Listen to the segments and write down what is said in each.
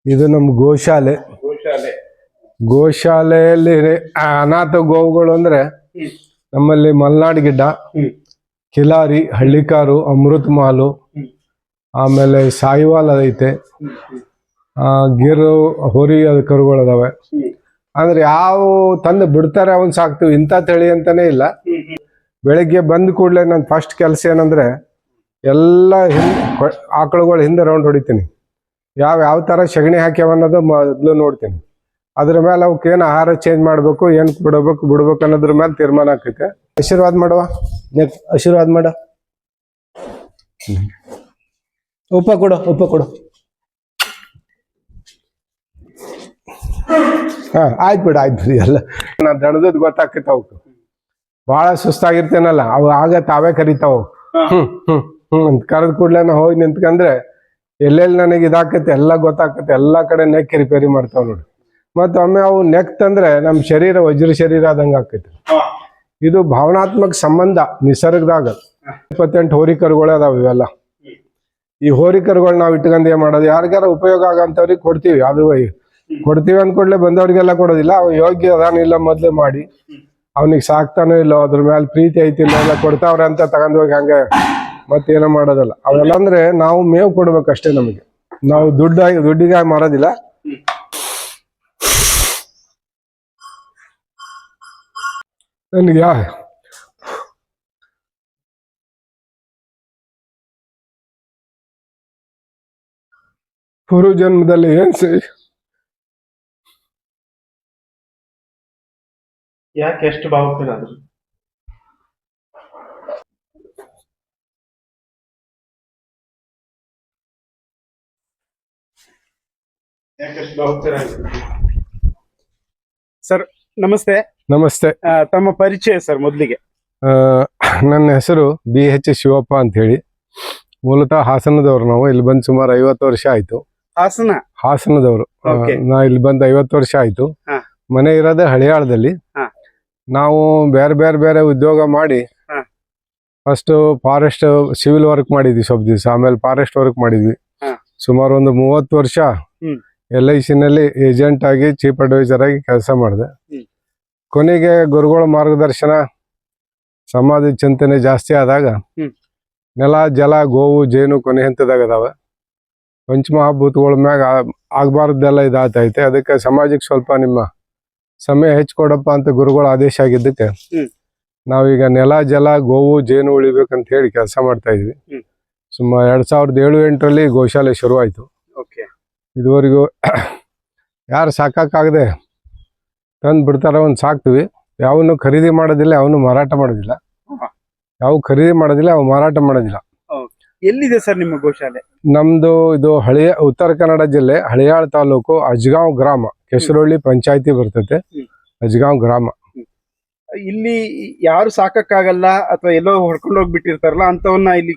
ಇದು ನಮ್ಮ ಗೋಶಾಲೆ. ಗೋಶಾಲೆಯಲ್ಲಿ ಅನಾಥ ಗೋವುಗಳು ಅಂದ್ರೆ ನಮ್ಮಲ್ಲಿ ಮಲ್ನಾಡ್ ಗಿಡ್ಡ, ಕಿಲಾರಿ, ಹಳ್ಳಿಕಾರು, ಅಮೃತ್ ಮಾಲು, ಆಮೇಲೆ ಸಾಯಿವಾಲ್ ಐತೆ, ಗಿರು, ಹೊರಿ ಕರುಗಳು ಅದಾವೆ. ಅಂದ್ರೆ ಯಾವ ತಂದು ಬಿಡ್ತಾರೆ ಅವನ್ ಸಾಕ್ತಿವಿ, ಇಂಥ ತಳಿ ಅಂತಾನೆ ಇಲ್ಲ. ಬೆಳಿಗ್ಗೆ ಬಂದ ಕೂಡಲೇ ನನ್ನ ಫಸ್ಟ್ ಕೆಲಸ ಏನಂದ್ರೆ ಎಲ್ಲ ಆಕಳುಗಳ ಹಿಂದೆ ರೌಂಡ್ ಹೊಡಿತೀನಿ. ಯಾವ ತರ ಸಗಣಿ ಹಾಕ್ಯಾವ ಅನ್ನೋದು ಮೊದಲು ನೋಡ್ತೀನಿ. ಅದ್ರ ಮೇಲೆ ಅವಕ್ಕೆ ಏನು ಆಹಾರ ಚೇಂಜ್ ಮಾಡ್ಬೇಕು, ಏನ್ ಬಿಡ್ಬೇಕು ಅನ್ನೋದ್ರ ಮೇಲೆ ತೀರ್ಮಾನ ಆಕೈತೆ. ಆಶೀರ್ವಾದ ಮಾಡುವ, ಆಶೀರ್ವಾದ ಮಾಡ. ಉಪ್ಪ ಕೊಡು. ಹಾ, ಆಯ್ತು ಬಿಡಿ ಎಲ್ಲ ನಾ ದಣದದ್ ಗೊತ್ತಾಕೈತ. ಅವಕ್ಕೆ ಬಹಳ ಸುಸ್ತಾಗಿರ್ತೇನಲ್ಲ, ಅವು ಆಗ ತಾವೇ ಕರಿತಾವ. ಅಂತ ಕರೆದ್ ಕೂಡ್ಲೆ ನಾ ಹೋಗಿ ನಿಂತ್ಕಂದ್ರೆ ಎಲ್ಲೆಲ್ಲಿ ನನಗೆ ಇದಾಕೈತೆ ಎಲ್ಲ ಗೊತ್ತಾಕೈತೆ. ಎಲ್ಲಾ ಕಡೆ ನೆಕ್ ರಿಪೇರಿ ಮಾಡ್ತಾವ ನೋಡಿ. ಮತ್ತ ಒಮ್ಮೆ ಅವು ನೆಕ್ ತಂದ್ರೆ ನಮ್ ಶರೀರ ವಜ್ರ ಶರೀರ ಆದಂಗ ಆಕೈತಿ. ಇದು ಭಾವನಾತ್ಮಕ ಸಂಬಂಧ ನಿಸರ್ಗದಾಗ. 28 ಹೋರಿ ಕರುಗಳು ಅದಾವ ಇವೆಲ್ಲ. ಈ ಹೋರಿ ಕರುಗಳು ನಾವ್ ಇಟ್ಕೊಂಡ್ ಏನ್ ಮಾಡೋದು, ಯಾರಿಗಾರ ಉಪಯೋಗ ಆಗಂತವ್ರಿಗೆ ಕೊಡ್ತೀವಿ. ಅದು ಕೊಡ್ತೀವಿ ಅಂದ್ಕೊಡ್ಲೆ ಬಂದವ್ರಿಗೆಲ್ಲ ಕೊಡೋದಿಲ್ಲ. ಅವ್ ಯೋಗ್ಯ ಅದಾನಿಲ್ಲ ಮೊದ್ಲು ಮಾಡಿ ಅವ್ನಿಗೆ ಸಾಕ್ತಾನೋ ಇಲ್ಲೋ, ಅದ್ರ ಮೇಲೆ ಪ್ರೀತಿ ಐತಿಲ್ಲ ಎಲ್ಲ ಕೊಡ್ತಾವ್ರೆ ಅಂತ ತಗೊಂಡ್ ಹೋಗಿ ಹಂಗೆ ಮತ್ತೇನೋ ಮಾಡೋದಲ್ಲ. ಅವೆಲ್ಲ ಅಂದ್ರೆ ನಾವು ಮೇವು ಕೊಡ್ಬೇಕಷ್ಟೇ. ನಮಗೆ ನಾವು ದುಡ್ಡಿಗಾಗಿ ಮಾರೋದಿಲ್ಲ. ನನಗೆ ಪೂರ್ವ ಜನ್ಮದಲ್ಲಿ ಏನ್ ಯಾಕೆ ಎಷ್ಟು ಭಾವುಕರಾದ್ರು? ಸರ್ ನಮಸ್ತೆ. ನಮಸ್ತೆ. ತಮ್ಮ ಪರಿಚಯ ಸರ್ ಮೊದಲಿಗೆ? ನನ್ನ ಹೆಸರು BH ಶಿವಪ್ಪ ಅಂತ ಹೇಳಿ. ಮೂಲತಃ ಹಾಸನದವ್ರು. ನಾವು ಇಲ್ಲಿ ಬಂದು ಸುಮಾರು 50 ವರ್ಷ ಆಯ್ತು. ಹಾಸನದವರು. ನಾ ಇಲ್ಲಿ ಬಂದು 50 ವರ್ಷ ಆಯ್ತು. ಮನೆ ಇರೋದೇ ಹಳಿಯಾಳದಲ್ಲಿ. ನಾವು ಬೇರೆ ಉದ್ಯೋಗ ಮಾಡಿ ಫಸ್ಟ್ ಫಾರೆಸ್ಟ್ ಸಿವಿಲ್ ವರ್ಕ್ ಮಾಡಿದ್ವಿ ಸ್ವಲ್ಪ ದಿವಸ. ಆಮೇಲೆ ಫಾರೆಸ್ಟ್ ವರ್ಕ್ ಮಾಡಿದ್ವಿ. ಸುಮಾರು ಒಂದು 30 ವರ್ಷ LIC ನಲ್ಲಿ ಏಜೆಂಟ್ ಆಗಿ ಚೀಫ್ ಅಡ್ವೈಸರ್ ಆಗಿ ಕೆಲಸ ಮಾಡಿದೆ. ಕೊನೆಗೆ ಗುರುಗಳ ಮಾರ್ಗದರ್ಶನ, ಸಮಾಜ ಚಿಂತನೆ ಜಾಸ್ತಿ ಆದಾಗ ನೆಲ, ಜಲ, ಗೋವು, ಜೇನು ಕೊನೆ ಹಂತದಾಗ ಅದಾವ. ಪಂಚಮಹಾಭೂತಗಳ ಮ್ಯಾಗ ಆಗ್ಬಾರ್ದೆಲ್ಲ ಇದಾತೈತೆ. ಅದಕ್ಕೆ ಸಮಾಜಕ್ಕೆ ಸ್ವಲ್ಪ ನಿಮ್ಮ ಸಮಯ ಹೆಚ್ಚಿಕೊಡಪ್ಪ ಅಂತ ಗುರುಗಳ ಆದೇಶ ಆಗಿದ್ದಕ್ಕೆ ನಾವೀಗ ನೆಲ, ಜಲ, ಗೋವು, ಜೇನು ಉಳಿಬೇಕಂತ ಹೇಳಿ ಕೆಲಸ ಮಾಡ್ತಾ ಇದ್ವಿ. ಸುಮಾರು 2007-8ರಲ್ಲಿ ಗೋಶಾಲೆ ಶುರು ಆಯ್ತು. ಇದುವರೆಗೂ ಯಾರು ಸಾಕಾಗದೆ ತಂದು ಬಿಡ್ತಾರ ಒಂದು ಸಾಕ್ತಿವಿ. ಯಾವನು ಖರೀದಿ ಮಾಡೋದಿಲ್ಲ, ಯಾವನು ಮಾರಾಟ ಮಾಡೋದಿಲ್ಲ. ಯಾವ ಖರೀದಿ ಮಾಡೋದಿಲ್ಲ, ಅವು ಮಾರಾಟ ಮಾಡೋದಿಲ್ಲ. ಎಲ್ಲಿದೆ ಸರ್ ನಿಮ್ಮ ಗೋಶಾಲೆ? ನಮ್ದು ಇದು ಉತ್ತರ ಕನ್ನಡ ಜಿಲ್ಲೆ, ಹಳಿಯಾಳ ತಾಲೂಕು, ಅಜ್ಗಾಂವ್ ಗ್ರಾಮ, ಕೆಸರೊಳ್ಳಿ ಪಂಚಾಯತಿ ಬರ್ತೈತೆ. ಅಜ್ಗಾಂವ್ ಗ್ರಾಮ. ಇಲ್ಲಿ ಯಾರು ಸಾಕಕ್ಕಾಗಲ್ಲ ಅಥವಾ ಎಲ್ಲೋ ಹೊಡ್ಕೊಂಡು ಹೋಗ್ಬಿಟ್ಟಿರ್ತಾರಲ್ಲ ಅಂತವನ್ನ ಇಲ್ಲಿ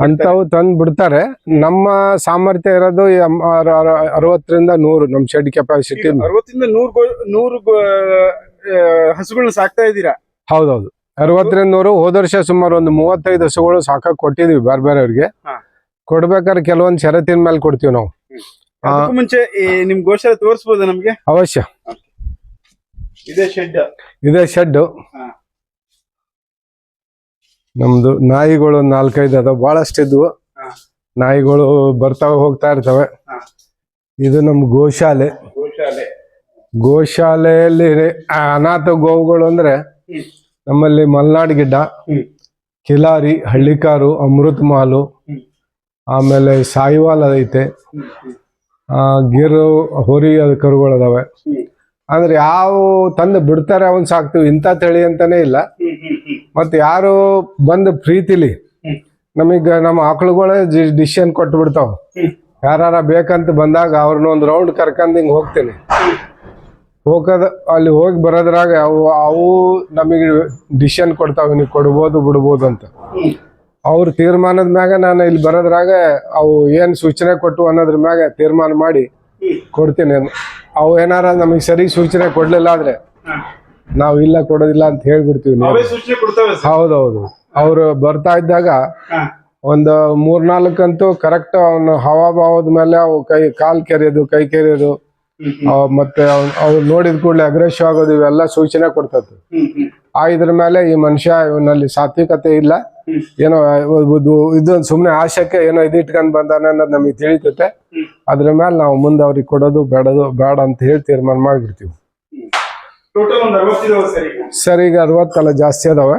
ಅಂತವು ತಂದ್ ಬಿಡ್ತಾರೆ. ನಮ್ಮ ಸಾಮರ್ಥ್ಯ ಇರೋದು 60ರಿಂದ 100 ನಮ್ ಶೆಡ್ ಕೆಪಾಸಿಟಿ. 60ರಿಂದ 100 ಹಸುಗಳನ್ನ ಸಾಕ್ತಾ ಇದ್ದೀರಾ? ಹೌದೌದು, 60ರಿಂದ 100. ಹೋದ ವರ್ಷ ಸುಮಾರು ಒಂದು 35 ಹಸುಗಳು ಸಾಕಕ್ ಕೊಟ್ಟಿದ್ವಿ ಬೇರೆಯವ್ರಿಗೆ. ಕೊಡ್ಬೇಕಾದ್ರೆ ಕೆಲವೊಂದು ಷರತ್ತಿನ ಮೇಲೆ ಕೊಡ್ತೀವಿ ನಾವು. ಮುಂಚೆ ನಿಮ್ ಗೋಶಾಲೆ ತೋರಿಸಬಹುದಾ ನಮ್ಗೆ? ಅವಶ್ಯ. ಇದೇ ಶೆಡ್. ನಮ್ದು ನಾಯಿಗಳು 4-5 ಅದಾವ, ಬಹಳಷ್ಟು ಇದ್ವು. ನಾಯಿಗಳು ಬರ್ತಾವ ಹೋಗ್ತಾ ಇರ್ತವೆ. ಇದು ನಮ್ ಗೋಶಾಲೆ. ಗೋಶಾಲೆಯಲ್ಲಿ ಅನಾಥ ಗೋವುಗಳು ಅಂದ್ರೆ ನಮ್ಮಲ್ಲಿ ಮಲ್ನಾಡ್ ಗಿಡ್ಡ, ಕಿಲಾರಿ, ಹಳ್ಳಿಕಾರು, ಅಮೃತ್ ಮಾಲು, ಆಮೇಲೆ ಸಾಯಿವಾಲ್ ಐತೆ, ಗಿರು, ಹೊರಿ ಕರುಗಳು ಅದಾವೆ. ಅಂದ್ರೆ ಯಾವ ತಂದು ಬಿಡ್ತಾರೆ ಅವನ್ ಸಾಕ್ತಿವಿ, ಇಂಥ ತಳಿ ಅಂತಾನೆ ಇಲ್ಲ. ಮತ್ತೆ ಯಾರು ಬಂದು ಪ್ರೀತಿಲಿ ನಮಗ ನಮ್ಮ ಆಕಳುಗಳೇ ಡಿಸಿಷನ್ ಕೊಟ್ಟು ಬಿಡ್ತಾವ. ಯಾರ ಬೇಕಂತ ಬಂದಾಗ ಅವ್ರನ್ನ ಒಂದು ರೌಂಡ್ ಕರ್ಕೊಂಡ್ ಹಿಂಗ್ ಹೋಗ್ತೀನಿ. ಅಲ್ಲಿ ಹೋಗಿ ಬರೋದ್ರಾಗ ಅವು ನಮಗೆ ಡಿಸಿಷನ್ ಕೊಡ್ತಾವ, ನೀವು ಕೊಡ್ಬೋದು ಬಿಡ್ಬೋದು ಅಂತ. ಅವ್ರ ತೀರ್ಮಾನದ ಮ್ಯಾಗ ನಾನು ಇಲ್ಲಿ ಬರೋದ್ರಾಗ ಅವು ಏನ್ ಸೂಚನೆ ಕೊಟ್ಟು ಅನ್ನೋದ್ರ ಮ್ಯಾಗ ತೀರ್ಮಾನ ಮಾಡಿ ಕೊಡ್ತೀನಿ. ಅವು ಏನಾರ ನಮಗೆ ಸರಿ ಸೂಚನೆ ಕೊಡ್ಲಿಲ್ಲ ಆದ್ರೆ ನಾವ್ ಇಲ್ಲ ಕೊಡೋದಿಲ್ಲ ಅಂತ ಹೇಳ್ಬಿಡ್ತೀವಿ. ಹೌದೌದು. ಅವ್ರು ಬರ್ತಾ ಇದ್ದಾಗ ಒಂದು 3-4 ಅಂತೂ ಕರೆಕ್ಟ್ ಅವನು ಹವಾಭಾವದ ಮೇಲೆ ಅವು ಕಾಲ್ ಕೆರೆಯೋದು ಕೈ ಕೆರೆಯೋದು ಮತ್ತೆ ಅವ್ರು ನೋಡಿದ ಕೂಡಲೇ ಅಗ್ರೆಸಿವ್ ಆಗೋದು ಇವೆಲ್ಲ ಸೂಚನೆ ಕೊಡ್ತದೆ. ಇದ್ರ ಮೇಲೆ ಈ ಮನುಷ್ಯ ಇವನಲ್ಲಿ ಸಾತ್ವಿಕತೆ ಇಲ್ಲ, ಏನೋ ಇದೊಂದು ಸುಮ್ನೆ ಆಶಕ್ಕೆ ಏನೋ ಇಟ್ಕೊಂಡ್ ಬಂದಾನೆ ಅನ್ನೋದು ನಮಗೆ ತಿಳಿತೈತೆ. ಅದ್ರ ಮೇಲೆ ನಾವು ಮುಂದೆ ಅವ್ರಿಗೆ ಕೊಡೋದು ಬೇಡ ಅಂತ ಹೇಳಿ ತೀರ್ಮಾನ ಮಾಡ್ಬಿಡ್ತೀವಿ. ಸರ್ ಈಗ 60 ಅಲ್ಲ, ಜಾಸ್ತಿ ಅದಾವೆ.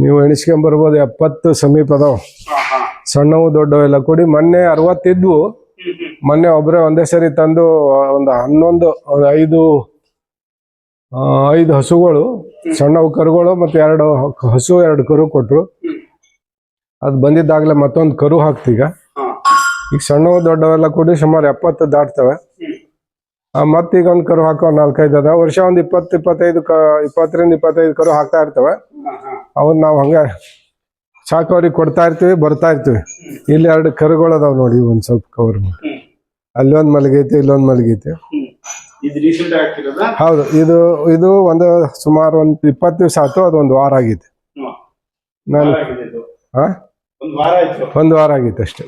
ನೀವು ಎಣಿಸ್ಕೊಂಡ್ ಬರ್ಬೋದು, 70 ಸಮೀಪ ಅದಾವ. ಸಣ್ಣವು ದೊಡ್ಡವೆಲ್ಲ ಕೂಡಿ ಮೊನ್ನೆ 60 ಇದ್ವು. ಮೊನ್ನೆ ಒಬ್ಬರೇ ಒಂದೇ ಸರಿ ತಂದು ಒಂದು 5 ಹಸುಗಳು, ಸಣ್ಣವು ಕರುಗಳು ಮತ್ತೆ 2 ಹಸು 2 ಕರು ಕೊಟ್ರು. ಅದು ಬಂದಿದ್ದಾಗ್ಲೇ ಮತ್ತೊಂದು ಕರು ಹಾಕ್ತೀಗ. ಈಗ ಸಣ್ಣವು ದೊಡ್ಡವೆಲ್ಲ ಕೂಡಿ ಸುಮಾರು 70 ದಾಟ್ತವೆ. ಮತ್ತೀಗ ಒಂದು ಕರು ಹಾಕೋ 4-5 ಅದ. ವರ್ಷ ಒಂದು 20-25 ಕರು ಹಾಕ್ತಾ ಇರ್ತವೆ. ಅವನ್ನ ನಾವು ಹಂಗ ಸಾಕೋರಿಗೆ ಕೊಡ್ತಾ ಇರ್ತೀವಿ, ಬರ್ತಾ ಇರ್ತೀವಿ. ಇಲ್ಲಿ 2 ಕರುಗಳು ಅದಾವ ನೋಡಿ, ಒಂದ್ ಸ್ವಲ್ಪ ಕವರ್ ಮಾಡಿ. ಅಲ್ಲೊಂದ್ ಮಲಗೈತೆ, ಇಲ್ಲೊಂದ್ ಮಲಗೈತೆ. ಹೌದು, ಇದು ಒಂದು ಸುಮಾರು ಒಂದು 20 ದಿವಸ ಆಯ್ತು. ಅದೊಂದು ವಾರ ಆಗೈತೆ. ನಾನು ಒಂದು ವಾರ ಆಗೈತೆ ಅಷ್ಟೇ.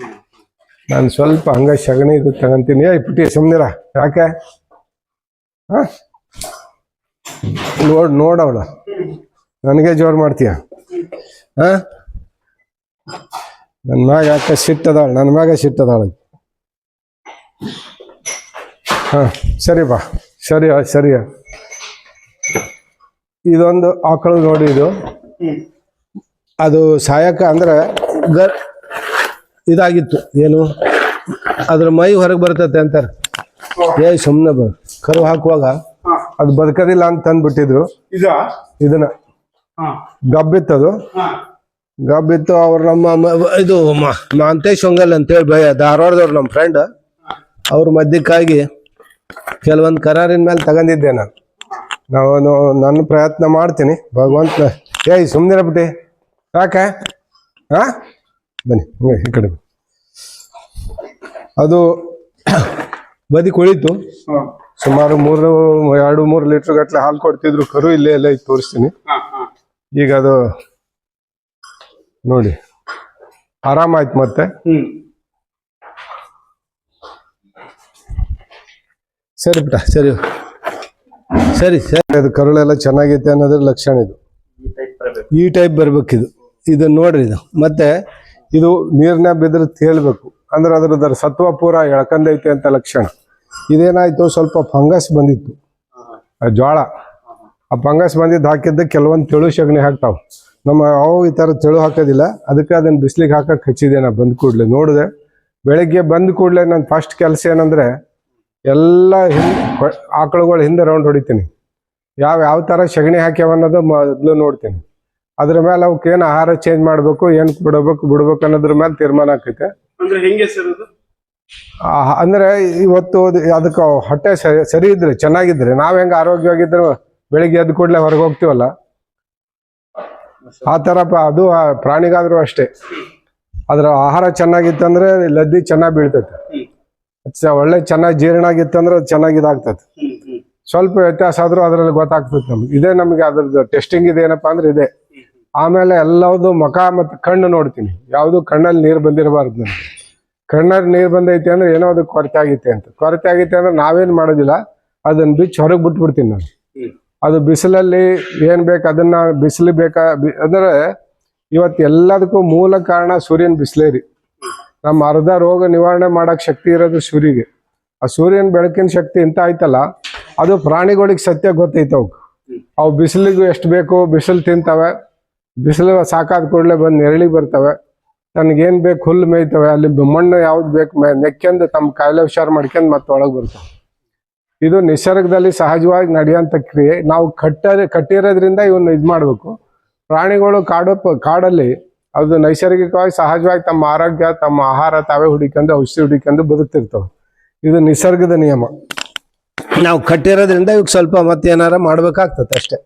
ನಾನು ಸ್ವಲ್ಪ ಹಂಗ ಸಗಣಿ ಇದು ತಗೊಂತೀನಿ. ಪುಟ್ಟಿ ಸುಮ್ನಿರ, ಯಾಕೆ ನೋಡವಳ ನನಗೆ ಜೋರ್ ಮಾಡ್ತೀಯ? ನನ್ನ ಮ್ಯಾಗ ಯಾಕೆ ಸಿಟ್ಟದಾಳ? ನನ್ನ ಮ್ಯಾಗ ಸಿಟ್ಟದಾಳ. ಸರಿ ಬಾ, ಸರಿಯ. ಇದೊಂದು ಆಕಳು ನೋಡಿ, ಇದು ಅದು ಸಾಯಕ ಅಂದ್ರೆ ಇದಾಗಿತ್ತು. ಏನು ಅದ್ರ ಮೈ ಹೊರಗೆ ಬರ್ತತೆ ಅಂತಾರೆ. ಸುಮ್ನೆ ಕರು ಹಾಕುವಾಗ ಅದು ಬದುಕದಿಲ್ಲ ಅಂತ ತಂದ್ಬಿಟ್ಟಿದ್ರು. ಇದನ್ನ ಗಬ್ಬಿತ್ತದು, ಗಬ್ಬಿತ್ತು. ಅವ್ರು ನಮ್ಮ ಇದು ಮಾಂತೇಶ್ ಹೊಂಗಲ್ ಅಂತೇಳಿ ಧಾರವಾಡದವ್ರು, ನಮ್ಮ ಫ್ರೆಂಡ್. ಅವ್ರ ಮಧ್ಯಕ್ಕಾಗಿ ಕೆಲವೊಂದು ಕರಾರಿನ ಮೇಲೆ ತಗೊಂಡಿದ್ದೆ ನಾನು ನನ್ನ ಪ್ರಯತ್ನ ಮಾಡ್ತೀನಿ. ಭಗವಂತ ಸುಮ್ಮನಿರ ಬಿಟ್ಟಿ, ಯಾಕೆ ಬನ್ನಿ ಈ ಕಡೆ. ಅದು ಬದಿ ಕುಳಿತು ಸುಮಾರು 2-3 ಲೀಟರ್ ಗಟ್ಲೆ ಹಾಲು ಕೊಡ್ತಿದ್ರು ಕರು. ಇಲ್ಲೇ ಎಲ್ಲ ಈಗ ತೋರಿಸ್ತೀನಿ. ಈಗ ಅದು ನೋಡಿ ಆರಾಮಾಯ್ತು. ಮತ್ತೆ ಸರಿ ಬಿಟ್ಟ, ಸರಿ. ಅದು ಕರುಳೆಲ್ಲ ಚೆನ್ನಾಗೈತೆ ಅನ್ನೋದ್ರ ಲಕ್ಷಣ. ಇದು ಈ ಟೈಪ್ ಬರ್ಬೇಕಿದು. ಇದನ್ನ ನೋಡ್ರಿ. ಇದು ಮತ್ತೆ ಇದು ನೀರ್ನ ಬಿದ್ರೆ ತೇಲ್ಬೇಕು ಅಂದ್ರೆ ಅದ್ರ ಸತ್ವ ಪೂರ ಎಳ್ಕಂದೈತೆ ಅಂತ ಲಕ್ಷಣ. ಇದೇನಾಯ್ತು, ಸ್ವಲ್ಪ ಫಂಗಸ್ ಬಂದಿತ್ತು ಜೋಳ. ಆ ಫಂಗಸ್ ಬಂದಿದ್ದು ಹಾಕಿದ್ದ ಕೆಲವೊಂದು ತೆಳು ಸಗಣಿ ಹಾಕ್ತಾವ. ನಮ್ಮ ಈ ತರ ತೆಳು ಹಾಕೋದಿಲ್ಲ. ಅದಕ್ಕೆ ಅದನ್ನ ಬಿಸ್ಲಿಗೆ ಹಾಕಕ್ ಹಚ್ಚಿದೆ. ನಾ ಬಂದ ಕೂಡ್ಲೆ ನೋಡಿದೆ. ಬೆಳಗ್ಗೆ ಬಂದ ಕೂಡ್ಲೆ ನನ್ನ ಫಸ್ಟ್ ಕೆಲಸ ಏನಂದ್ರೆ ಎಲ್ಲ ಆಕಳುಗಳ ಹಿಂದೆ ರೌಂಡ್ ಹೊಡಿತೀನಿ. ಯಾವ ತರ ಸಗಣಿ ಹಾಕ್ಯಾವ ಅನ್ನೋದು ಮೊದಲು ನೋಡ್ತೀನಿ. ಅದ್ರ ಮೇಲೆ ಅವಕ್ಕೆ ಏನು ಆಹಾರ ಚೇಂಜ್ ಮಾಡ್ಬೇಕು, ಏನು ಬಿಡ್ಬೇಕು ಅನ್ನೋದ್ರ ಮೇಲೆ ತೀರ್ಮಾನ ಆಕೈತೆ. ಅಂದ್ರೆ ಇವತ್ತು ಅದಕ್ಕೆ ಹೊಟ್ಟೆ ಸರಿ ಇದ್ರೆ, ಚೆನ್ನಾಗಿದ್ರೆ, ನಾವ್ ಹೆಂಗ ಆರೋಗ್ಯವಾಗಿದ್ರೆ ಬೆಳಿಗ್ಗೆ ಎದ್ದು ಕೂಡಲೇ ಹೊರಗೆ ಹೋಗ್ತೀವಲ್ಲ, ಆ ತರ ಅದು ಪ್ರಾಣಿಗಾದ್ರೂ ಅಷ್ಟೇ. ಅದ್ರ ಆಹಾರ ಚೆನ್ನಾಗಿತ್ತಂದ್ರೆ ಲದ್ದಿ ಚೆನ್ನಾಗಿ ಬೀಳ್ತೈತೆ. ಒಳ್ಳೆ ಚೆನ್ನಾಗಿ ಜೀರ್ಣ ಆಗಿತ್ತಂದ್ರೆ ಚೆನ್ನಾಗಿ ಇದಾಗ್ತದೆ. ಸ್ವಲ್ಪ ವ್ಯತ್ಯಾಸ ಆದ್ರೂ ಅದ್ರಲ್ಲಿ ಗೊತ್ತಾಗ್ತದೆ ನಮ್ಗೆ. ಇದೇ ನಮ್ಗೆ ಅದ್ರದ್ದು ಟೆಸ್ಟಿಂಗ್ ಇದೇನಪ್ಪಾ ಅಂದ್ರೆ ಇದೆ. ಆಮೇಲೆ ಎಲ್ಲವುದು ಮುಖ ಮತ್ತು ಕಣ್ಣು ನೋಡ್ತೀನಿ. ಯಾವುದು ಕಣ್ಣಲ್ಲಿ ನೀರು ಬಂದಿರಬಾರ್ದು. ನನಗೆ ಕಣ್ಣಲ್ಲಿ ನೀರು ಬಂದೈತೆ ಅಂದ್ರೆ ಏನೋ ಅದು ಕೊರತೆ ಆಗೈತೆ ಅಂತ. ಕೊರತೆ ಆಗೈತೆ ಅಂದ್ರೆ ನಾವೇನ್ ಮಾಡೋದಿಲ್ಲ, ಅದನ್ನ ಬಿಚ್ಚಿ ಹೊರಗೆ ಬಿಟ್ಬಿಡ್ತೀನಿ ನಾನು. ಅದು ಬಿಸಿಲಲ್ಲಿ ಏನ್ ಬೇಕು ಅದನ್ನ ಬಿಸಿಲು ಅಂದ್ರೆ ಇವತ್ತು ಎಲ್ಲದಕ್ಕೂ ಮೂಲ ಕಾರಣ ಸೂರ್ಯನ ಬಿಸಿಲೇರಿ. ನಮ್ಮ ಅರ್ಧ ರೋಗ ನಿವಾರಣೆ ಮಾಡಕ್ ಶಕ್ತಿ ಇರೋದು ಸೂರ್ಯಗೆ. ಆ ಸೂರ್ಯನ ಬೆಳಕಿನ ಶಕ್ತಿ ಇಂತ ಆಯ್ತಲ್ಲ, ಅದು ಪ್ರಾಣಿಗಳಿಗೆ ಸತ್ಯ ಗೊತ್ತೈತೆ. ಅವು ಬಿಸಿಲಿಗೂ ಎಷ್ಟು ಬೇಕು ಬಿಸಿಲು ತಿಂತವೆ. ಬಿಸಿಲು ಸಾಕಾದ ಕೂಡಲೇ ಬಂದು ನೆರಳಿಗೆ ಬರ್ತವೆ. ನನಗೇನ್ ಬೇಕು ಹುಲ್ಲು ಮೇಯ್ತವೆ. ಅಲ್ಲಿ ಮಣ್ಣು ಯಾವ್ದು ಬೇಕು ನೆಕ್ಕೆಂದು ತಮ್ಮ ಕಾಯಿಲೆ ಹುಷಾರು ಮಾಡ್ಕೊಂಡು ಮತ್ತೆ ಒಳಗೆ ಬರ್ತವೆ. ಇದು ನಿಸರ್ಗದಲ್ಲಿ ಸಹಜವಾಗಿ ನಡೆಯುವಂಥ ಕ್ರಿಯೆ. ನಾವು ಕಟ್ಟಿರೋದ್ರಿಂದ ಇವನ್ನ ಇದು ಮಾಡ್ಬೇಕು. ಪ್ರಾಣಿಗಳು ಕಾಡಲ್ಲಿ ಅದು ನೈಸರ್ಗಿಕವಾಗಿ ಸಹಜವಾಗಿ ತಮ್ಮ ಆರೋಗ್ಯ, ತಮ್ಮ ಆಹಾರ ತಾವೇ ಹುಡಿಕೊಂಡು ಔಷಧಿ ಹುಡಿಕೊಂಡು ಬದುಕ್ತಿರ್ತವೆ. ಇದು ನಿಸರ್ಗದ ನಿಯಮ. ನಾವು ಕಟ್ಟಿರೋದ್ರಿಂದ ಇವಾಗ ಸ್ವಲ್ಪ ಮತ್ತೆ ಏನಾರ ಮಾಡ್ಬೇಕಾಗ್ತದೆ ಅಷ್ಟೇ.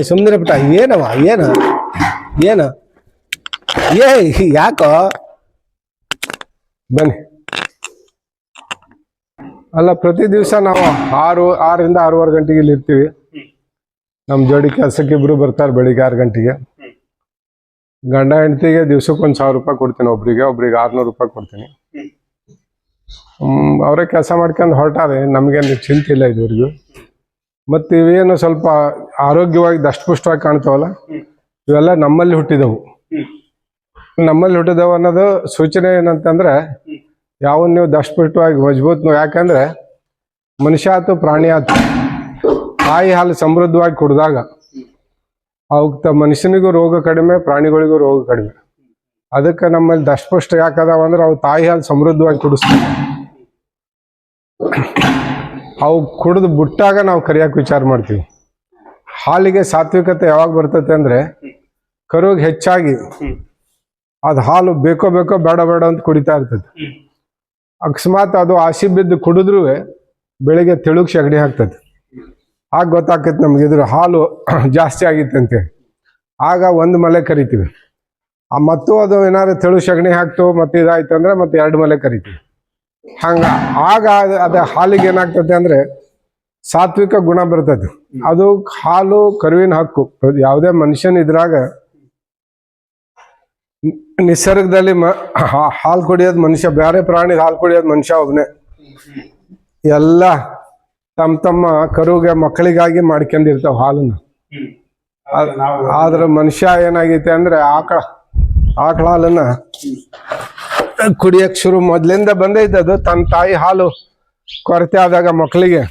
ಸುಮ್ಮನೆ ಬಿಟ್ಟ. ಏನು ಯಾಕೋ ಬನ್ನಿ. ಅಲ್ಲ, ಪ್ರತಿ ದಿವಸ ನಾವು 6ರಿಂದ 6:15 ಗಂಟೆಗೆ ಇಲ್ಲಿ ಇರ್ತೀವಿ. ನಮ್ಮ ಜೋಡಿ ಕೆಲಸಕ್ಕೆ ಇಬ್ರು ಬರ್ತಾರೆ ಬೆಳಿಗ್ಗೆ 6 ಗಂಟೆಗೆ. ಗಂಡ ಹೆಂಡತಿಗೆ ದಿವ್ಸಕ್ಕೆ 1,000 ರೂಪಾಯಿ ಕೊಡ್ತೀನಿ, ಒಬ್ರಿಗೆ 600 ರೂಪಾಯಿ ಕೊಡ್ತೀನಿ. ಅವರೇ ಕೆಲಸ ಮಾಡ್ಕೊಂಡು ಹೊರಟಾರೆ, ನಮಗೇನು ಚಿಂತೆ ಇಲ್ಲ ಇದುವರೆಗೂ. ಮತ್ತು ಇವೇನು ಸ್ವಲ್ಪ ಆರೋಗ್ಯವಾಗಿ ದಷ್ಟಪುಷ್ಟವಾಗಿ ಕಾಣ್ತಾವಲ್ಲ, ಇವೆಲ್ಲ ನಮ್ಮಲ್ಲಿ ಹುಟ್ಟಿದವು. ನಮ್ಮಲ್ಲಿ ಹುಟ್ಟಿದವು ಅನ್ನೋದು ಸೂಚನೆ ಏನಂತಂದ್ರೆ, ಯಾವ ನೀವು ದಷ್ಟಪುಷ್ಟವಾಗಿ ಮಜಬೂತ್, ಯಾಕಂದ್ರೆ ಮನುಷ್ಯ ಆಯ್ತು ಪ್ರಾಣಿ ಆಯ್ತು, ತಾಯಿ ಹಾಲು ಸಮೃದ್ಧವಾಗಿ ಕುಡಿದಾಗ ಅವಕ್ಕೆ ಮನುಷ್ಯನಿಗೂ ರೋಗ ಕಡಿಮೆ, ಪ್ರಾಣಿಗಳಿಗೂ ರೋಗ ಕಡಿಮೆ. ಅದಕ್ಕೆ ನಮ್ಮಲ್ಲಿ ದಷ್ಟಪುಷ್ಟ ಯಾಕದಾವ ಅಂದ್ರೆ ಅವು ತಾಯಿ ಹಾಲು ಸಮೃದ್ಧವಾಗಿ ಕುಡಿಸ್ತೀವಿ. ಅವು ಕುಡಿದು ಬಿಟ್ಟಾಗ ನಾವು ಕರಿಯಕ್ಕೆ ವಿಚಾರ ಮಾಡ್ತೀವಿ. ಹಾಲಿಗೆ ಸಾತ್ವಿಕತೆ ಯಾವಾಗ ಬರ್ತೈತೆ ಅಂದ್ರೆ, ಕರುಗೆ ಹೆಚ್ಚಾಗಿ ಅದು ಹಾಲು ಬೇಕೋ ಬೇಡ ಅಂತ ಕುಡಿತಾ ಇರ್ತದೆ. ಅಕಸ್ಮಾತ್ ಅದು ಆಸಿ ಬಿದ್ದು ಕುಡಿದ್ರೂ ಬೆಳಿಗ್ಗೆ ತೆಳುಗ್ ಸಗಣಿ ಹಾಕ್ತದೆ. ಆಗ ಗೊತ್ತಾಕೈತೆ ನಮ್ಗೆ ಇದ್ರ ಹಾಲು ಜಾಸ್ತಿ ಆಗಿತ್ತು ಅಂತೇಳಿ. ಆಗ ಒಂದು ಮಲೆ ಕರಿತೀವಿ. ಮತ್ತು ಅದು ಏನಾದ್ರು ತೆಳು ಸಗಣಿ ಹಾಕ್ತು ಮತ್ತೆ ಇದಾಯ್ತು ಅಂದ್ರೆ ಮತ್ತೆ 2 ಮಲೆ ಕರಿತೀವಿ. ಆಗ ಅದ ಹಾಲಿಗೆ ಏನಾಗ್ತದೆ ಅಂದ್ರೆ ಸಾತ್ವಿಕ ಗುಣ ಬರ್ತದೆ. ಅದು ಹಾಲು ಕರುವಿನ ಹಕ್ಕು. ಯಾವುದೇ ಮನುಷ್ಯನ ಇದ್ರಾಗ ನಿಸರ್ಗದಲ್ಲಿ ಹಾಲು ಕುಡಿಯೋದು ಮನುಷ್ಯ, ಬೇರೆ ಪ್ರಾಣಿ ಹಾಲು ಕುಡಿಯೋದು ಮನುಷ್ಯ ಒಬ್ಬನೇ. ಎಲ್ಲ ತಮ್ಮ ಕರುಗೆ ಮಕ್ಕಳಿಗಾಗಿ ಮಾಡ್ಕೊಂಡಿರ್ತಾವ ಹಾಲನ್ನ. ಆದ್ರೆ ಮನುಷ್ಯ ಏನಾಗೈತೆ ಅಂದ್ರೆ ಆಕಳ ಹಾಲನ್ನ ಕುಡಿಯಕ್ ಶುರು ಮೊದ್ಲಿಂದ ಬಂದೈತೆ. ಅದು ತನ್ನ ತಾಯಿ ಹಾಲು ಕೊರತೆ ಆದಾಗ ಮಕ್ಕಳಿಗೆ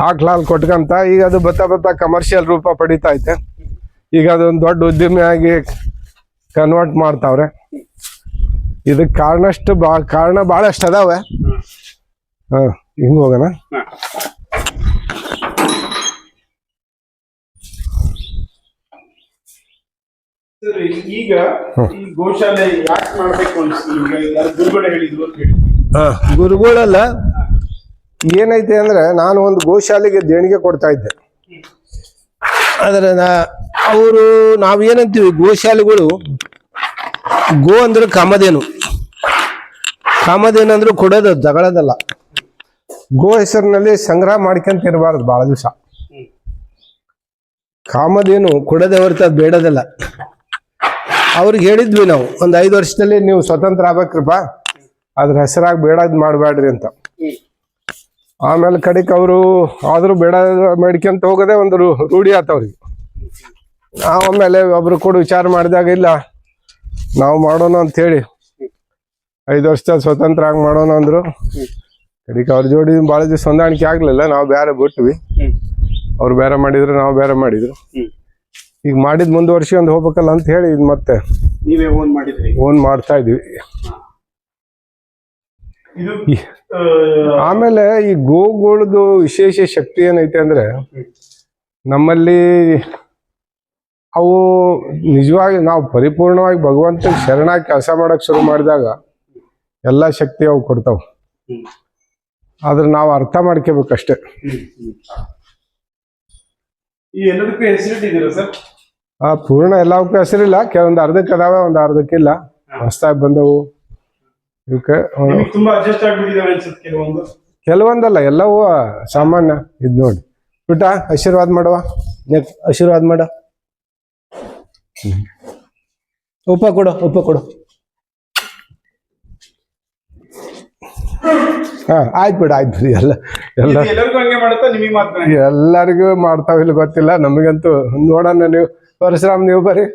ಆಕಳ ಹಾಲು ಕೊಟ್ಕಂತ, ಈಗ ಅದು ಬತ್ತಾ ಕಮರ್ಷಿಯಲ್ ರೂಪ ಪಡಿತಾ ಐತೆ. ಈಗ ಅದೊಂದು ದೊಡ್ಡ ಉದ್ಯಮಿಯಾಗಿ ಕನ್ವರ್ಟ್ ಮಾಡ್ತಾವ್ರೆ. ಇದಕ್ಕೆ ಕಾರಣ ಭಾಳಷ್ಟು ಅದಾವೆ. ಹಿಂಗ್ ಹೋಗೋಣ. ಈಗ ಈ ಗೋಶಾಲೆ ಯಾಕೆ ಮಾಡ್ಬೇಕು ಗುರುಗಳು ಹೇಳಿದ್ರು ಅಂತ ಹೇಳಿ. ಗುರುಗಳೆಲ್ಲ ಏನೈತೆ ಅಂದ್ರೆ, ನಾನು ಒಂದು ಗೋಶಾಲೆಗೆ ದೇಣಿಗೆ ಕೊಡ್ತಾ ಇದ್ದೆ. ಆದ್ರೆ ನಾವೇನಂತೀವಿ, ಗೋಶಾಲೆಗಳು ಗೋ ಅಂದ್ರೆ ಕಾಮಧೇನು ಅಂದ್ರೆ ಕೊಡೋದು, ತಗೊಳ್ಳೋದಲ್ಲ. ಗೋ ಹೆಸರಿನಲ್ಲಿ ಸಂಗ್ರಹ ಮಾಡ್ಕೊಂತ ಇರಬಾರ್ದು ಬಹಳ ದಿವಸ. ಕಾಮಧೇನು ಕೊಡೋದೇ ಹೊರತು ಅದು ಬೇಡದಲ್ಲ. ಅವ್ರಿಗೆ ಹೇಳಿದ್ವಿ ನಾವು, ಒಂದು 5 ವರ್ಷದಲ್ಲಿ ನೀವು ಸ್ವತಂತ್ರ ಆಗ್ಬೇಕ್ರಪ್ಪ, ಅದ್ರ ಹೆಸರಾಗಿ ಬೇಡದ್ ಮಾಡಬೇಡ್ರಿ ಅಂತ. ಆಮೇಲೆ ಕಡೆಕ್ ಅವರು ಆದ್ರೂ ಬೇಡ ಮಾಡ್ಕೊಂತ ಹೋಗೋದೇ ಒಂದು ರೂಢಿ ಆತವ್ರಿಗೆ. ಆಮೇಲೆ ಒಬ್ರು ಕೂಡ ವಿಚಾರ ಮಾಡಿದಾಗ, ಇಲ್ಲ ನಾವು ಮಾಡೋಣ ಅಂತ ಹೇಳಿ 5 ವರ್ಷದಲ್ಲಿ ಸ್ವತಂತ್ರ ಆಗಿ ಮಾಡೋಣ ಅಂದ್ರು. ಕಡೆಕ್ ಅವ್ರ ಜೋಡಿ ಭಾಳ ದಿವಸ ಹೊಂದಾಣಿಕೆ ಆಗ್ಲಿಲ್ಲ, ನಾವು ಬೇರೆ ಬಿಟ್ವಿ. ಅವ್ರು ಬೇರೆ ಮಾಡಿದ್ರು, ನಾವು ಬೇರೆ ಮಾಡಿದ್ರು. ಈಗ ಮುಂದುವರ್ಸ್ಕೊಂಡು ಹೋಗ್ಬೇಕಲ್ಲ ಅಂತ ಹೇಳಿ ಮತ್ತೆ ನೀವೇ ಮಾಡಿದ್ರಿ? ಮಾಡ್ತಾ ಇದೀವಿ. ಆಮೇಲೆ ಈ ಗೋಗಳದು ವಿಶೇಷ ಶಕ್ತಿ ಏನೈತೆ ಅಂದ್ರೆ, ನಮ್ಮಲ್ಲಿ ಅವು ನಿಜವಾಗಿ ನಾವು ಪರಿಪೂರ್ಣವಾಗಿ ಭಗವಂತ ಶರಣಾಗಿ ಕೆಲಸ ಮಾಡಕ್ ಶುರು ಮಾಡಿದಾಗ ಎಲ್ಲ ಶಕ್ತಿ ಅವು ಕೊಡ್ತಾವ. ಆದ್ರೆ ನಾವು ಅರ್ಥ ಮಾಡ್ಕೋಬೇಕಷ್ಟೆ. ಈ ಎಲ್ಲದಕ್ಕೂ ಹೆಸರಿಟ್ಟಿದ್ದೀರಾ ಸರ್? ಪೂರ್ಣ ಎಲ್ಲವಕ್ಕೂ ಹೆಸರಿಲ್ಲ, ಕೆಲವೊಂದು ಅರ್ಧಕ್ಕೆ ಅದಾವೆ, ಒಂದು ಅರ್ಧಕ್ಕಿಲ್ಲ. ಹೊಸದಾಗಿ ಬಂದವು ಇವಕ್ಕೆ. ತುಂಬಾ ಅಡ್ಜಸ್ಟ್ ಆಗ್ಬಿಟ್ಟಿದಾವೆ ಅನ್ಸುತ್ತೆ ಕೆಲವೊಂದಲ್ಲ, ಎಲ್ಲವೂ ಸಾಮಾನ್ಯ. ಇದು ನೋಡಿ ಪುಟ್ಟ, ಆಶೀರ್ವಾದ ಮಾಡುವ, ಆಶೀರ್ವಾದ ಮಾಡ. ಉಪ್ಪ ಕೊಡು. ಆಯ್ತು ಬಿಡಿ ಎಲ್ಲರಿಗೂ ಮಾಡ್ತಾವಿಲ್ಲ ಗೊತ್ತಿಲ್ಲ, ನಮಗಂತೂ. ನೋಡೋಣ, ನೀವು ಪರಶುರಾಮ್ ನೀವು ಬರ್ರಿ.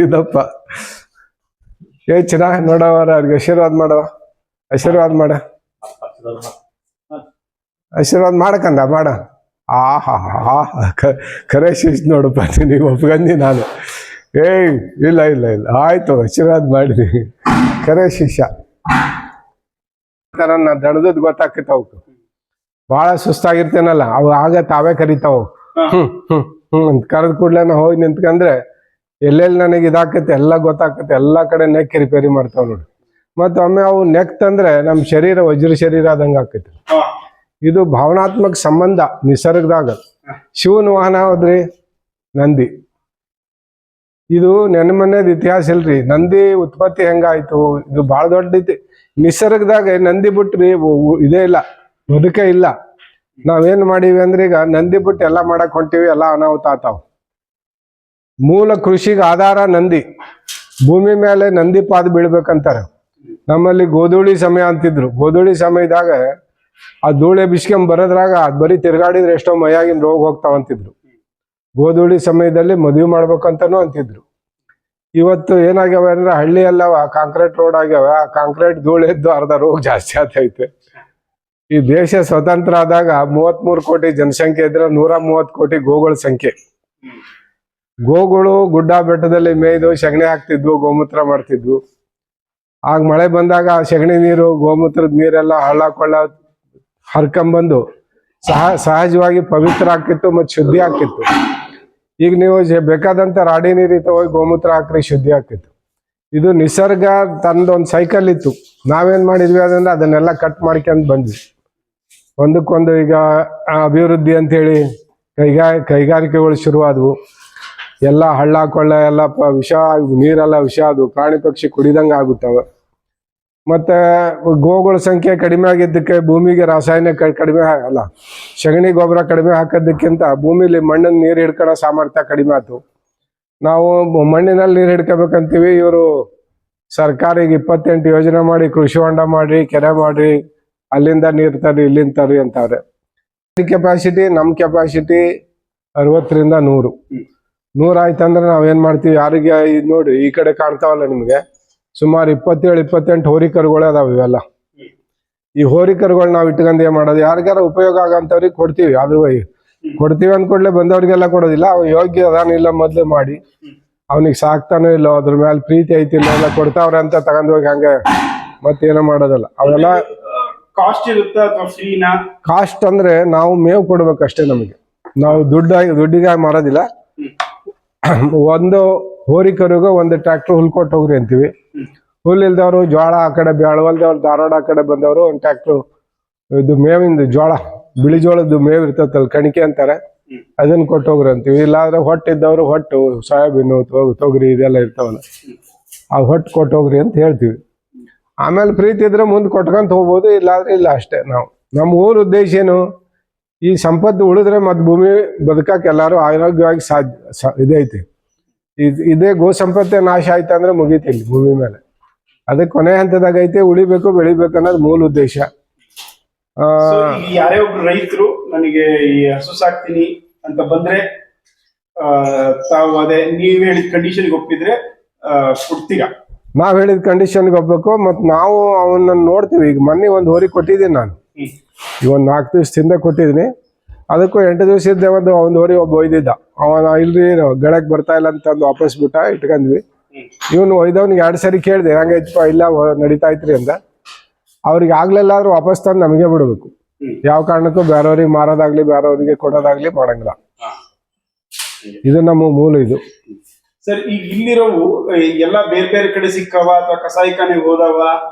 ಇದಪ್ಪ ಚೆನ್ನಾಗಿ ನೋಡವರ, ಅವ್ರಿಗೆ ಆಶೀರ್ವಾದ ಮಾಡಕಂದ ಮಾಡ. ಖರೆ ಶಿಸ್ತು ನೋಡಪ್ಪ, ನೀವು ಒಪ್ಕೊಂಡಿ. ನಾನು ಇಲ್ಲ ಆಯ್ತು, ಆಶೀರ್ವಾದ ಮಾಡಿರಿ. ಖರೆ ಶಿಷ್ಯ ದಣದದ್ ಗೊತ್ತಾಕೈತ. ಅವಕ್ಕೆ ಬಹಳ ಸುಸ್ತಾಗಿರ್ತೇನಲ್ಲ, ಅವು ಆಗ ತಾವೇ ಕರಿತಾವ. ಅಂತ ಕರೆದ್ ಕೂಡ್ಲೆ ನಾ ಹೋಗಿ ನಿಂತ್ಕಂದ್ರೆ ಎಲ್ಲೆಲ್ಲಿ ನನಗೆ ಇದಾಕೈತೆ ಎಲ್ಲ ಗೊತ್ತಾಕೈತೆ. ಎಲ್ಲಾ ಕಡೆ ನೆಕ್ ರಿಪೇರಿ ಮಾಡ್ತಾವ ನೋಡಿ. ಮತ್ತ ಒಮ್ಮೆ ಅವು ನೆಕ್ ತಂದ್ರೆ ನಮ್ ಶರೀರ ವಜ್ರ ಶರೀರ ಆದಂಗ ಆಕೈತಿ. ಇದು ಭಾವನಾತ್ಮಕ ಸಂಬಂಧ ನಿಸರ್ಗದಾಗ. ಶಿವನ ವಾಹನ ಹೋದ್ರಿ ನಂದಿ. ಇದು ನೆನಮನೆದ ಇತಿಹಾಸ ಇಲ್ರಿ. ನಂದಿ ಉತ್ಪತ್ತಿ ಹೆಂಗಾಯ್ತು, ಇದು ಬಹಳ ದೊಡ್ಡ ನಿಸರ್ಗದಾಗ. ನಂದಿ ಬಿಟ್ರಿ ಇದೇ ಇಲ್ಲ, ಬದುಕೇ ಇಲ್ಲ. ನಾವೇನ್ ಮಾಡೀವಿ ಅಂದ್ರೆ ಈಗ ನಂದಿ ಬಿಟ್ಟು ಎಲ್ಲ ಮಾಡಕ್ ಹೊಂಟಿವಿ, ಎಲ್ಲ ಅನಾಹುತ ಆತಾವ್. ಮೂಲ ಕೃಷಿಗೆ ಆಧಾರ ನಂದಿ. ಭೂಮಿ ಮೇಲೆ ನಂದಿ ಪಾದ ಬೀಳ್ಬೇಕಂತಾರೆ. ನಮ್ಮಲ್ಲಿ ಗೋಧೂಳಿ ಸಮಯ ಅಂತಿದ್ರು. ಗೋಧೂಳಿ ಸಮಯದಾಗ ಆ ಧೂಳೆ ಬಿಸ್ಕೊಂಡ್ ಬರೋದ್ರಾಗ ಅದ್ ಬರೀ ತಿರ್ಗಾಡಿದ್ರೆ ಎಷ್ಟೋ ಮೈಯಾಗಿನ ರೋಗ ಹೋಗ್ತಾವಂತಿದ್ರು. ಗೋಧೂಳಿ ಸಮಯದಲ್ಲಿ ಮದುವೆ ಮಾಡ್ಬೇಕಂತಾನು ಅಂತಿದ್ರು. ಇವತ್ತು ಏನಾಗ್ಯಾವ ಅಂದ್ರೆ ಹಳ್ಳಿ ಎಲ್ಲವ ಕಾಂಕ್ರೀಟ್ ರೋಡ್ ಆಗ್ಯಾವ. ಆ ಕಾಂಕ್ರೀಟ್ ಧೂಳು ಎದ್ದು ಅರ್ಧ ರೋಗ ಜಾಸ್ತಿ ಆಗ್ತೈತೆ. ಈ ದೇಶ ಸ್ವತಂತ್ರ ಆದಾಗ 33 ಕೋಟಿ ಜನಸಂಖ್ಯೆ ಇದ್ರೆ 130 ಕೋಟಿ ಗೋಗಳ ಸಂಖ್ಯೆ. ಗೋಗಳು ಗುಡ್ಡ ಬೆಟ್ಟದಲ್ಲಿ ಮೇಯ್ದು ಸಗಣಿ ಹಾಕ್ತಿದ್ವು, ಗೋಮೂತ್ರ ಮಾಡ್ತಿದ್ವು. ಆಗ ಮಳೆ ಬಂದಾಗ ಆ ಸಗಣಿ ನೀರು, ಗೋಮೂತ್ರದ ನೀರೆಲ್ಲ ಹಳ್ಳ ಕೊಳ್ಳ ಹರ್ಕೊಂಬಂದು ಸಹಜವಾಗಿ ಪವಿತ್ರ ಆಗ್ತಿತ್ತು ಮತ್ತು ಶುದ್ಧಿ ಆಗ್ತಿತ್ತು. ಈಗ ನೀವು ಬೇಕಾದಂತ ರಾಡಿ ನೀರು ಹೋಗಿ ಗೋಮೂತ್ರ ಹಾಕ್ರಿ, ಶುದ್ಧಿ ಆಗ್ತಿತ್ತು. ಇದು ನಿಸರ್ಗ ತಂದೊಂದು ಸೈಕಲ್ ಇತ್ತು. ನಾವೇನ್ ಮಾಡಿದ್ವಿ ಅದನ್ನ ಅದನ್ನೆಲ್ಲ ಕಟ್ ಮಾಡ್ಕೊಂಡ್ ಬಂದ್ವಿ. ಒಂದಕ್ಕೊಂದು ಈಗ ಅಭಿವೃದ್ಧಿ ಅಂತೇಳಿ ಕೈಗಾರಿಕೆಗಳು ಶುರುವಾದವು. ಎಲ್ಲ ಹಳ್ಳ ಕೊಳ್ಳ ಎಲ್ಲ ವಿಷ, ನೀರೆಲ್ಲ ವಿಷ, ಅದು ಪ್ರಾಣಿ ಪಕ್ಷಿ ಕುಡಿದಂಗೆ ಆಗುತ್ತವೆ. ಮತ್ತೆ ಗೋಗಳ ಸಂಖ್ಯೆ ಕಡಿಮೆ ಆಗಿದ್ದಕ್ಕೆ ಭೂಮಿಗೆ ರಾಸಾಯನಿಕ ಕಡಿಮೆ ಅಲ್ಲ, ಸಗಣಿ ಗೊಬ್ಬರ ಕಡಿಮೆ ಹಾಕೋದಕ್ಕಿಂತ ಭೂಮಿಲಿ ಮಣ್ಣಿನ ನೀರು ಹಿಡ್ಕೊಳ್ಳೋ ಸಾಮರ್ಥ್ಯ ಕಡಿಮೆ ಆಯ್ತು. ನಾವು ಮಣ್ಣಿನಲ್ಲಿ ನೀರು ಹಿಡ್ಕೋಬೇಕಂತೀವಿ, ಇವರು ಸರ್ಕಾರಿಗೆ 28 ಯೋಜನೆ ಮಾಡಿ ಕೃಷಿ ಹೊಂಡ ಮಾಡ್ರಿ, ಕೆರೆ ಮಾಡ್ರಿ, ಅಲ್ಲಿಂದ ನೀರು ತರ್ರಿ, ಇಲ್ಲಿಂದ ತರ್ರಿ ಅಂತಾರೆ. ಕೆಪಾಸಿಟಿ ನಮ್ಮ ಕೆಪಾಸಿಟಿ 60ರಿಂದ 100 ಆಯ್ತಂದ್ರೆ ನಾವೇನ್ ಮಾಡ್ತೀವಿ, ಯಾರಿಗೆ ಇದು ನೋಡ್ರಿ ಈ ಕಡೆ ಕಾಣ್ತಾವಲ್ಲ ನಿಮ್ಗೆ, ಸುಮಾರು 27-28 ಹೋರಿಕರುಗಳೇ ಅದಾವ. ಇವೆಲ್ಲ ಈ ಹೋರಿಕರುಗಳು ನಾವು ಇಟ್ಕೊಂಡು ಏನ್ ಮಾಡೋದು, ಯಾರಿಗಾರ ಉಪಯೋಗ ಆಗಂತವ್ರಿಗೆ ಕೊಡ್ತೀವಿ. ಆದ್ರೂ ಕೊಡ್ತೀವಿ ಅಂದ್ಕೊಡ್ಲೆ ಬಂದವ್ರಿಗೆಲ್ಲ ಕೊಡೋದಿಲ್ಲ. ಅವ್ ಯೋಗ್ಯ ಅದಾನಿಲ್ಲ ಮೊದ್ಲು ಮಾಡಿ, ಅವನಿಗೆ ಸಾಕ್ತಾನೋ ಇಲ್ಲೋ, ಅದ್ರ ಮೇಲೆ ಪ್ರೀತಿ ಐತಿಲ್ಲ, ಎಲ್ಲ ಕೊಡ್ತಾವ್ರೆ ಅಂತ ತಗೊಂಡೋಗಿ ಹಂಗೆ ಮತ್ತೇನೋ ಮಾಡೋದಲ್ಲ. ಅವೆಲ್ಲ ಕಾಸ್ಟ್ ಇರುತ್ತಾ ಅಥವಾ ಫ್ರೀನಾ? ಕಾಸ್ಟ್ ಅಂದ್ರೆ ನಾವು ಮೇವು ಕೊಡ್ಬೇಕಷ್ಟೇ. ನಮಗೆ ನಾವು ದುಡ್ಡಿಗೆ ಮಾರೋದಿಲ್ಲ. ಒಂದು ಹೋರಿಕರುಗ ಒಂದು ಟ್ರ್ಯಾಕ್ಟರ್ ಹುಲ್ ಕೊಟ್ಟು ಹೋಗ್ರಿ ಅಂತೀವಿ. ಹುಲ್ ಇಲ್ದವ್ರು ಜೋಳ ಆ ಕಡೆ, ಬೆಳವಲ್ದವ್ರು ಧಾರವಾಡ ಆ ಕಡೆ ಬಂದವರು ಒಂದು ಟ್ರ್ಯಾಕ್ಟರ್ ಇದು ಮೇವಿಂದ ಜೋಳ, ಬಿಳಿ ಜೋಳದ್ದು ಮೇವು ಇರ್ತೈತಲ್ಲ, ಕಣಿಕೆ ಅಂತಾರೆ, ಅದನ್ನ ಕೊಟ್ಟು ಹೋಗ್ರಿ ಅಂತೀವಿ. ಇಲ್ಲಾಂದ್ರೆ ಹೊಟ್ಟಿದ್ದವ್ರು ಹೊಟ್ಟು, ಸೋಯಾಬೀನು, ತೊಗರಿ ಇದೆಲ್ಲ ಇರ್ತಾವಲ್ಲ, ಆ ಹೊಟ್ಟು ಕೊಟ್ಟು ಹೋಗ್ರಿ ಅಂತ ಹೇಳ್ತೀವಿ. ಆಮೇಲೆ ಪ್ರೀತಿ ಇದ್ರೆ ಮುಂದೆ ಕೊಟ್ಕೊಂತ ಹೋಗ್ಬೋದು, ಇಲ್ಲಾಂದ್ರೆ ಇಲ್ಲ ಅಷ್ಟೇ. ನಾವು ನಮ್ಮ ಊರ ಉದ್ದೇಶ ಏನು, ಈ ಸಂಪತ್ತು ಉಳಿದ್ರೆ ಮತ್ತೆ ಭೂಮಿ ಬದುಕಕ್ಕೆ ಎಲ್ಲರೂ ಆರೋಗ್ಯವಾಗಿ ಇದೈತಿ. ಇದೇ ಗೋ ಸಂಪತ್ತೇ ನಾಶ ಆಯ್ತಂದ್ರೆ ಮುಗೀತಿಲ್ಲ ಭೂಮಿ ಮೇಲೆ. ಅದಕ್ಕೆ ಕೊನೆ ಹಂತದಾಗ ಐತೆ, ಉಳಿಬೇಕು ಬೆಳಿಬೇಕು ಅನ್ನೋದು ಮೂಲ ಉದ್ದೇಶ. ಯಾರೇ ಒಬ್ರು ರೈತರು ನನಗೆ ಈ ಹಸು ಸಾಕ್ತೀನಿ ಅಂತ ಬಂದ್ರೆ ತಾವು ಅದೇ ನೀವ್ ಹೇಳಿದ ಕಂಡೀಷನ್ಗೆ ಒಪ್ಪಿದ್ರೆ ಕೊಡ್ತೀರಾ? ನಾವ್ ಹೇಳಿದ ಕಂಡೀಷನ್ಗೆ ಹೋಗ್ಬೇಕು. ಮತ್ ನಾವು ಅವನ್ನ ನೋಡ್ತೀವಿ. ಈಗ ಮೊನ್ನೆ ಒಂದು ಹೋರಿ ಕೊಟ್ಟಿದ್ದೀನಿ ನಾನು, ಈಗ ಒಂದು 4 ದಿವಸದಿಂದ ಕೊಟ್ಟಿದ್ದೀನಿ. ಅದಕ್ಕೂ 8 ದಿವಸ ಇದ್ದೆ ಒಂದು ಹೋರಿ ಒಬ್ಬ ಒಯ್ದಿದ್ದ. ಅವನ ಇಲ್ರಿ ಗಳಕ್ ಬರ್ತಾ ಇಲ್ಲ ಅಂತಂದು ವಾಪಸ್ ಬಿಟ್ಟ, ಇಟ್ಕೊಂಡ್ವಿ. ಇವನು ಒಯ್ದವ್ನಿಗೆ 2 ಸರಿ ಕೇಳಿದೆ, ಹಂಗೈತಪ್ಪ, ಇಲ್ಲ ನಡೀತಾ ಐತ್ರಿ ಅಂತ. ಅವ್ರಿಗೆ ಆಗ್ಲಿಲ್ಲ ಆದ್ರೂ ವಾಪಸ್ ತಂದು ನಮಗೆ ಬಿಡ್ಬೇಕು. ಯಾವ ಕಾರಣಕ್ಕೂ ಬೇರೆಯವ್ರಿಗೆ ಮಾರೋದಾಗ್ಲಿ ಬೇರೆಯವ್ರಿಗೆ ಕೊಡೋದಾಗ್ಲಿ ಮಾಡಂಗಿಲ್ಲ. ಇದು ನಮ್ಮ ಮೂಲ. ಇದು ಸರ್, ಈಗ ಇಲ್ಲಿರೋವು ಎಲ್ಲ ಬೇರೆ ಬೇರೆ ಕಡೆ ಸಿಕ್ಕವ ಅಥವಾ ಕಸಾಯಿಖಾನೆಗೆ ಹೋದವ,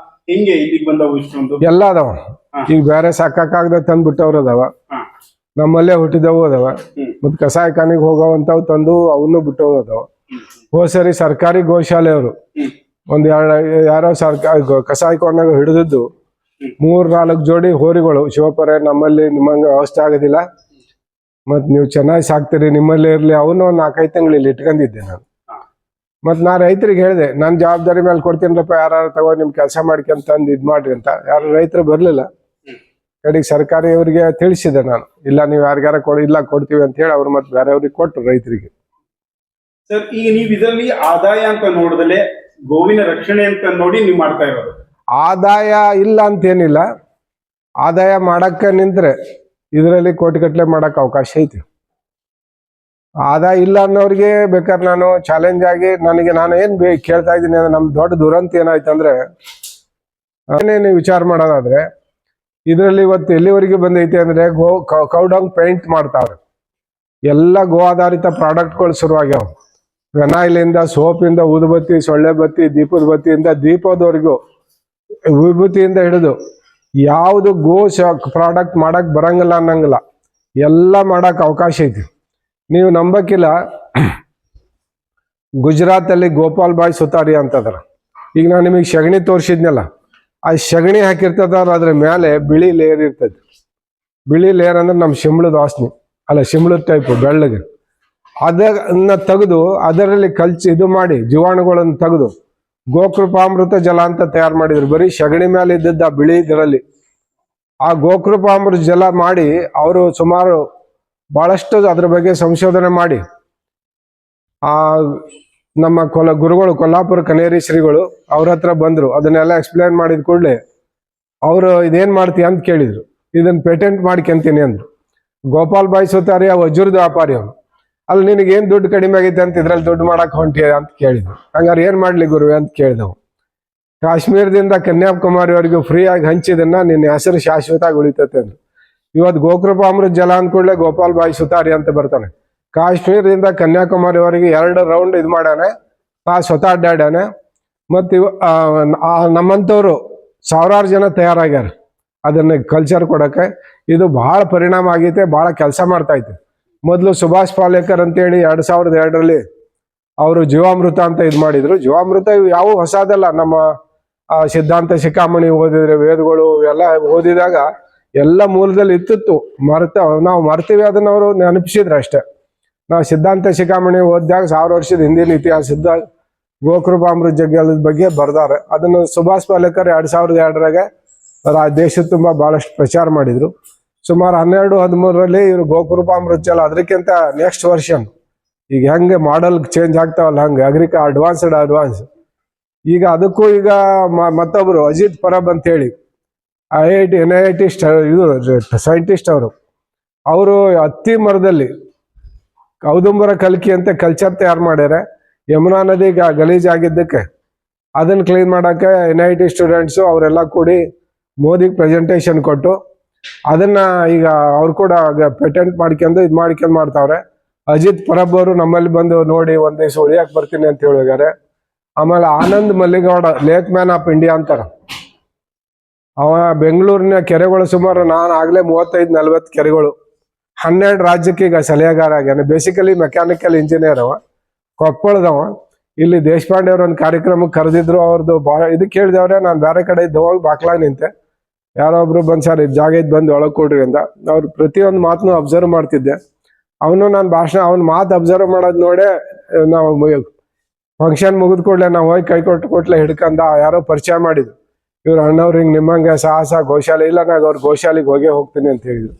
ಹೆಂಗೆ ಇಲ್ಲಿಗೆ ಬಂದವು ಇಷ್ಟೊಂದು? ಎಲ್ಲ ಅದಾವ. ಈಗ ಬೇರೆ ಸಾಕಾಗದ ತಂದು ಬಿಟ್ಟವ್ರು ಅದಾವ, ನಮ್ಮಲ್ಲೇ ಹುಟ್ಟಿದವು ಅದಾವ, ಮತ್ ಕಸಾಯಿಖಾನೆಗೆ ಹೋಗವಂತವ್ ತಂದು ಅವನು ಬಿಟ್ಟವು ಅದಾವ. ಹೋದ್ಸರಿ ಸರ್ಕಾರಿ ಗೋಶಾಲೆ ಅವರು ಒಂದ್ ಯಾರೋ ಸರ್ಕಾರ ಕಸಾಯಿಖಾನೆಗ ಹಿಡಿದಿದ್ದು 3-4 ಜೋಡಿ ಹೋರಿಗಳು. ಶಿವಪುರ ನಮ್ಮಲ್ಲಿ ನಿಮ್ಮಂಗ ವ್ಯವಸ್ಥೆ ಆಗೋದಿಲ್ಲ, ಮತ್ ನೀವು ಚೆನ್ನಾಗಿ ಸಾಕ್ತೀರಿ, ನಿಮ್ಮಲ್ಲಿ ಇರ್ಲಿ. ಅವನು 4-5 ತಿಂಗಳು ಇಲ್ಲಿ ಇಟ್ಕೊಂಡಿದ್ದೆ ನಾನು. ಮತ್ ನಾ ರೈತರಿಗೆ ಹೇಳಿದೆ, ನನ್ನ ಜವಾಬ್ದಾರಿ ಮೇಲೆ ಕೊಡ್ತೀನಪ್ಪ, ಯಾರು ತಗೋ ನಿಮ್ ಕೆಲಸ ಮಾಡ್ಕೊಂತಂದು ಇದ್ ಮಾಡ್ರಿ ಅಂತ. ಯಾರು ರೈತರು ಬರ್ಲಿಲ್ಲ. ಕಡೆಗೆ ಸರ್ಕಾರಿಯವರಿಗೆ ತಿಳಿಸಿದೆ ನಾನು, ಇಲ್ಲ ನೀವು ಯಾರಿಗಾರ ಇಲ್ಲ ಕೊಡ್ತೀವಿ ಅಂತ ಹೇಳಿ ಅವ್ರು ಮತ್ತೆ ಬೇರೆಯವ್ರಿಗೆ ಕೊಟ್ಟರು ರೈತರಿಗೆ. ಸರ್, ಈಗ ನೀವು ಇದರಲ್ಲಿ ಆದಾಯ ಅಂತ ನೋಡಿದ್ರೆ ಗೋವಿನ ರಕ್ಷಣೆ ಅಂತ ನೋಡಿ ನೀವು ಮಾಡ್ತಾ ಇರೋದು? ಆದಾಯ ಇಲ್ಲ ಅಂತೇನಿಲ್ಲ. ಆದಾಯ ಮಾಡಕ್ಕೆ ನಿಂತ್ರೆ ಇದರಲ್ಲಿ ಕೋಟಿಗಟ್ಟಲೆ ಮಾಡಕ್ ಅವಕಾಶ ಐತಿ. ಆದಾಯ ಇಲ್ಲ ಅನ್ನೋರಿಗೆ ಬೇಕಾದ್ರೆ ನಾನು ಚಾಲೆಂಜ್ ಆಗಿ ನಾನು ಏನ್ ಕೇಳ್ತಾ ಇದ್ದೀನಿ ಅಂದ್ರೆ, ನಮ್ ದೊಡ್ಡ ದುರಂತ ಏನಾಯ್ತಂದ್ರೆ, ನೀವು ವಿಚಾರ ಮಾಡೋದಾದ್ರೆ ಇದರಲ್ಲಿ ಇವತ್ತು ಎಲ್ಲಿವರೆಗೆ ಬಂದೈತಿ ಅಂದ್ರೆ, ಕೌಡಂಗ್ ಪೇಂಟ್ ಮಾಡ್ತಾವ್ರೆ. ಎಲ್ಲ ಗೋ ಆಧಾರಿತ ಪ್ರಾಡಕ್ಟ್ಗಳು ಶುರುವಾಗ್ಯಾವ. ವೆನಾಯಿಲಿಂದ, ಸೋಪಿಂದ, ಊದುಬತ್ತಿ, ಸೊಳ್ಳೆ ಬತ್ತಿ, ದೀಪದ ಬತ್ತಿಯಿಂದ, ದೀಪದವರೆಗೂ, ವಿಭೂತಿಯಿಂದ ಹಿಡಿದು ಯಾವುದು ಗೋ ಪ್ರಾಡಕ್ಟ್ ಮಾಡಕ್ ಬರಂಗಿಲ್ಲ ಅನ್ನಂಗಿಲ್ಲ, ಎಲ್ಲ ಮಾಡಕ್ ಅವಕಾಶ ಐತಿ. ನೀವು ನಂಬಕ್ಕಿಲ್ಲ, ಗುಜರಾತ್ ಅಲ್ಲಿ ಗೋಪಾಲ್ ಬಾಯ್ ಸುತಾರಿ ಅಂತದ್ರ. ಈಗ ನಾನು ನಿಮಗೆ ಸಗಣಿ ತೋರಿಸಿದ್ನಲ್ಲ, ಆ ಸಗಣಿ ಹಾಕಿರ್ತದ, ಅದ್ರ ಮೇಲೆ ಬಿಳಿ ಲೇಯರ್ ಇರ್ತದೆ. ಬಿಳಿ ಲೇಯರ್ ಅಂದ್ರೆ ನಮ್ಮ ಶಿಂಬಳದ ವಾಸನೆ, ಅಲ್ಲ ಶಿಂಬಳದ ಟೈಪ್ ಬೆಳ್ಳಗೆ, ಅದನ್ನ ತೆಗೆದು ಅದರಲ್ಲಿ ಇದು ಮಾಡಿ ಜೀವಾಣುಗಳನ್ನು ತೆಗೆದು ಗೋಕೃಪಾಮೃತ ಜಲ ಅಂತ ತಯಾರು ಮಾಡಿದ್ರು. ಬರೀ ಸಗಣಿ ಮೇಲೆ ಇದ್ದದ್ದು ಆ ಬಿಳಿ ಇದರಲ್ಲಿ ಆ ಗೋಕೃಪಾಮೃತ ಜಲ ಮಾಡಿ ಅವರು ಸುಮಾರು ಬಹಳಷ್ಟು ಅದ್ರ ಬಗ್ಗೆ ಸಂಶೋಧನೆ ಮಾಡಿ ಆ ನಮ್ಮ ಗುರುಗಳು ಕೊಲ್ಲಾಪುರ ಕನೇರಿ ಶ್ರೀಗಳು ಅವ್ರ ಹತ್ರ ಬಂದ್ರು. ಅದನ್ನೆಲ್ಲ ಎಕ್ಸ್ಪ್ಲೇನ್ ಮಾಡಿದ ಕೂಡಲೇ ಅವರು ಇದೇನ್ ಮಾಡ್ತೀಯ ಅಂತ ಕೇಳಿದ್ರು. ಇದನ್ನ ಪೇಟೆಂಟ್ ಮಾಡ್ಕೊಂತೀನಿ ಅಂದ್ರು. ಗೋಪಾಲ್ ಬಾಯಿ ಸುತಾರಿ ವಜ್ರದ ವ್ಯಾಪಾರಿ ಅವನು. ಅಲ್ಲಿ ನಿನಗೇನ್ ದುಡ್ಡು ಕಡಿಮೆ ಆಗೈತೆ ಅಂತ ಇದ್ರಲ್ಲಿ ದುಡ್ಡು ಮಾಡಕ್ ಹೊಂಟಿಯ ಅಂತ ಕೇಳಿದ್ರು. ಹಂಗಾರೆ ಏನ್ ಮಾಡ್ಲಿ ಗುರುವೆ ಅಂತ ಕೇಳಿದವು. ಕಾಶ್ಮೀರದಿಂದ ಕನ್ಯಾಕುಮಾರಿವರೆಗೂ ಫ್ರೀ ಆಗಿ ಹಂಚಿದನ್ನ ನಿನ್ನ ಹೆಸರು ಶಾಶ್ವತವಾಗಿ ಉಳಿತೈತೆ ಅಂದ್ರು. ಇವತ್ತು ಗೋಕೃಪಾಮೃತ ಜಲ ಅಂದ್ಕೂಡ್ಲೆ ಗೋಪಾಲ್ ಬಾಯಿ ಸುತಾರಿ ಅಂತ ಬರ್ತಾನೆ. ಕಾಶ್ಮೀರದಿಂದ ಕನ್ಯಾಕುಮಾರಿವರೆಗೆ 2 ರೌಂಡ್ ಇದು ಮಾಡ್ಯಾನೆ, ಸ್ವತಃ ಅಡ್ಡಾಡ್ಯಾನೆ. ಮತ್ತು ನಮ್ಮಂಥವ್ರು ಸಾವಿರಾರು ಜನ ತಯಾರಾಗ್ಯಾರ ಅದನ್ನ ಕಲ್ಚರ್ ಕೊಡಕ್ಕೆ. ಇದು ಬಹಳ ಪರಿಣಾಮ ಆಗೈತೆ, ಬಹಳ ಕೆಲಸ ಮಾಡ್ತಾ ಐತೆ. ಮೊದಲು ಸುಭಾಷ್ ಪಾಲೇಕರ್ ಅಂತೇಳಿ 2002ರಲ್ಲಿ ಅವರು ಜೀವಾಮೃತ ಅಂತ ಇದು ಮಾಡಿದ್ರು. ಜೀವಾಮೃತ ಇವು ಯಾವ ಹೊಸದಲ್ಲ, ನಮ್ಮ ಸಿದ್ಧಾಂತ ಶಿಖಾಮಣಿ ಓದಿದ್ರೆ ವೇದಗಳು ಎಲ್ಲ ಓದಿದಾಗ ಎಲ್ಲ ಮೂಲದಲ್ಲಿ ಇತ್ತಿತ್ತು. ನಾವು ಮರ್ತೀವಿ, ಅದನ್ನ ಅವರು ನೆನಪಿಸಿದ್ರು ಅಷ್ಟೇ. ನಾವು ಸಿದ್ಧಾಂತ ಶಿಖಾಮಣಿ ಓದಿದಾಗ 1000 ವರ್ಷದ ಹಿಂದಿನ ಇತಿಹಾಸದ ಗೋಕೃಪಾಮೃತ ಜಗ್ಗದ ಬಗ್ಗೆ ಬರ್ದಾರೆ. ಅದನ್ನು ಸುಭಾಷ್ ಪಾಲೇಕರ್ 2002ರಾಗೆ ದೇಶದ ತುಂಬ ಬಹಳಷ್ಟು ಪ್ರಚಾರ ಮಾಡಿದ್ರು. ಸುಮಾರು 12-13ರಲ್ಲಿ ಇವರು ಗೋಕೃಪಾಮೃತ ಜಲ, ಅದಕ್ಕಿಂತ ನೆಕ್ಸ್ಟ್ ವರ್ಷನ್ ಈಗ ಹೆಂಗೆ ಮಾಡಲ್ ಚೇಂಜ್ ಆಗ್ತಾವಲ್ಲ ಹಂಗೆ ಅಡ್ವಾನ್ಸ್ ಈಗ ಅದಕ್ಕೂ ಈಗ ಮತ್ತೊಬ್ರು ಅಜಿತ್ ಪರಬ್ ಅಂತ ಹೇಳಿ NIT ಸೈಂಟಿಸ್ಟ್ ಅವರು ಹತ್ತಿ ಮರದಲ್ಲಿ ಔದುಂಬರ ಕಲ್ಕಿ ಅಂತ ಕಲ್ಚರ್ ತಯಾರು ಮಾಡ್ಯಾರೆ. ಯಮುನಾ ನದಿ ಗಲೀಜಾಗಿದ್ದಕ್ಕೆ ಅದನ್ನ ಕ್ಲೀನ್ ಮಾಡಕ್ಕೆ NIT ಸ್ಟೂಡೆಂಟ್ಸು ಅವರೆಲ್ಲ ಕೂಡಿ ಮೋದಿಗೆ ಪ್ರೆಸೆಂಟೇಶನ್ ಕೊಟ್ಟು ಅದನ್ನ ಈಗ ಅವ್ರು ಕೂಡ ಪೇಟೆಂಟ್ ಮಾಡ್ಕೊಂಡು ಮಾಡ್ತಾವ್ರೆ. ಅಜಿತ್ ಪರಬ್ ಅವರು ನಮ್ಮಲ್ಲಿ ಬಂದು ನೋಡಿ ಒಂದ್ ದಿವಸ ಉಳಿಯಾಕ್ ಬರ್ತೀನಿ ಅಂತ ಹೇಳಿದ್ದಾರೆ. ಆಮೇಲೆ Anand Malligowda lake man of India ಅಂತಾರ. ಅವ ಬೆಂಗಳೂರಿನ ಕೆರೆಗಳು ಸುಮಾರು ನಾನು ಆಗ್ಲೇ 35-40 ಕೆರೆಗಳು 12 ರಾಜ್ಯಕ್ಕೆ ಈಗ ಸಲಹೆಗಾರ ಆಗ್ಯಾನ. ಬೇಸಿಕಲಿ ಮೆಕ್ಯಾನಿಕಲ್ ಇಂಜಿನಿಯರ್ ಅವ, ಕೊಪ್ಪಳದವ. ಇಲ್ಲಿ ದೇಶಪಾಂಡೆ ಅವ್ರ ಒಂದು ಕಾರ್ಯಕ್ರಮಕ್ಕೆ ಕರೆದಿದ್ರು. ಅವ್ರದ್ದು ಇದಕ್ಕೆ ಹೇಳಿದವ್ರೆ, ನಾನು ಬೇರೆ ಕಡೆ ಇದ್ದ ಹೋಗಿ ಬಾಕ್ಲಾಗ ನಿಂತೆ. ಯಾರೋ ಒಬ್ರು ಬಂದ್ ಸರ್ ಇದು ಜಾಗ ಬಂದು ಒಳಗೆ ಕೊಡ್ರಿ ಅಂತ. ಅವ್ರು ಪ್ರತಿಯೊಂದು ಮಾತನ್ನು ಅಬ್ಸರ್ವ್ ಮಾಡ್ತಿದ್ದೆ. ಅವನು ನಾನು ಅವನ ಮಾತು ಅಬ್ಸರ್ವ್ ಮಾಡೋದು ನೋಡೇ ನಾವು ಫಂಕ್ಷನ್ ಮುಗಿದ ಕೂಡಲೇ ನಾವು ಹೋಗಿ ಕೈ ಕೊಟ್ಲೆ ಹಿಡ್ಕಂದ ಯಾರೋ ಪರಿಚಯ ಮಾಡಿದ್ರು. ಇವ್ರು ಅಣ್ಣವ್ರು ಹಿಂಗೆ ನಿಮ್ಮಂಗೆ ಸಾಹಸ ಗೋಶಾಲೆ ಇಲ್ಲ, ನಾನು ಅವ್ರ ಗೋಶಾಲೆಗೆ ಹೋಗ್ತೀನಿ ಅಂತ ಹೇಳಿದ್ರು.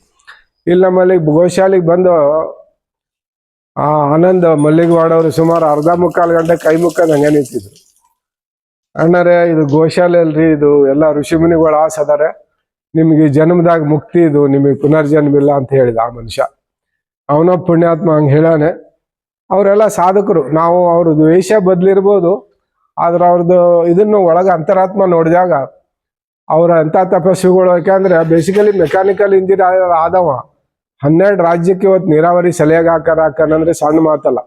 ಇಲ್ಲಿ ನಮ್ಮಲ್ಲಿ ಗೋಶಾಲೆಗೆ ಬಂದು ಆನಂದ್ ಮಲ್ಲಿಗವಾಡ ಅವರು ಸುಮಾರು 1/2-3 ಗಂಟೆ ಕೈ ಮುಕ್ಕಂದು ಹಂಗೆ ನಿಂತಿದ್ರು. ಅಣ್ಣರೇ ಇದು ಗೋಶಾಲೆ ಅಲ್ರಿ, ಇದು ಎಲ್ಲ ಋಷಿಮುನಿಗಳು ಆಸದಾರೆ, ನಿಮ್ಗೆ ಜನ್ಮದಾಗ ಮುಕ್ತಿ, ಇದು ನಿಮಗೆ ಪುನರ್ಜನ್ಮ ಇಲ್ಲ ಅಂತ ಹೇಳಿದ ಆ ಮನುಷ್ಯ. ಅವನ ಪುಣ್ಯಾತ್ಮ ಹಂಗೆ ಹೇಳಾನೆ. ಅವರೆಲ್ಲ ಸಾಧಕರು. ನಾವು ಅವ್ರದ್ದು ವೇಷ ಬದಲಿರ್ಬೋದು, ಆದ್ರೆ ಅವ್ರದ್ದು ಇದನ್ನು ಒಳಗೆ ಅಂತರಾತ್ಮ ನೋಡಿದಾಗ ಅವ್ರ ಎಂಥ ತಪಸ್ವಿಗಳು. ಯಾಕಂದ್ರೆ ಬೇಸಿಕಲಿ ಮೆಕ್ಯಾನಿಕಲ್ ಇಂಜಿನಿಯರ್ ಆದವ 12 ರಾಜ್ಯಕ್ಕೆ ಇವತ್ತು ನೀರಾವರಿ ಹಾಕನಂದ್ರೆ ಸಣ್ಣ ಮಾತಲ್ಲ.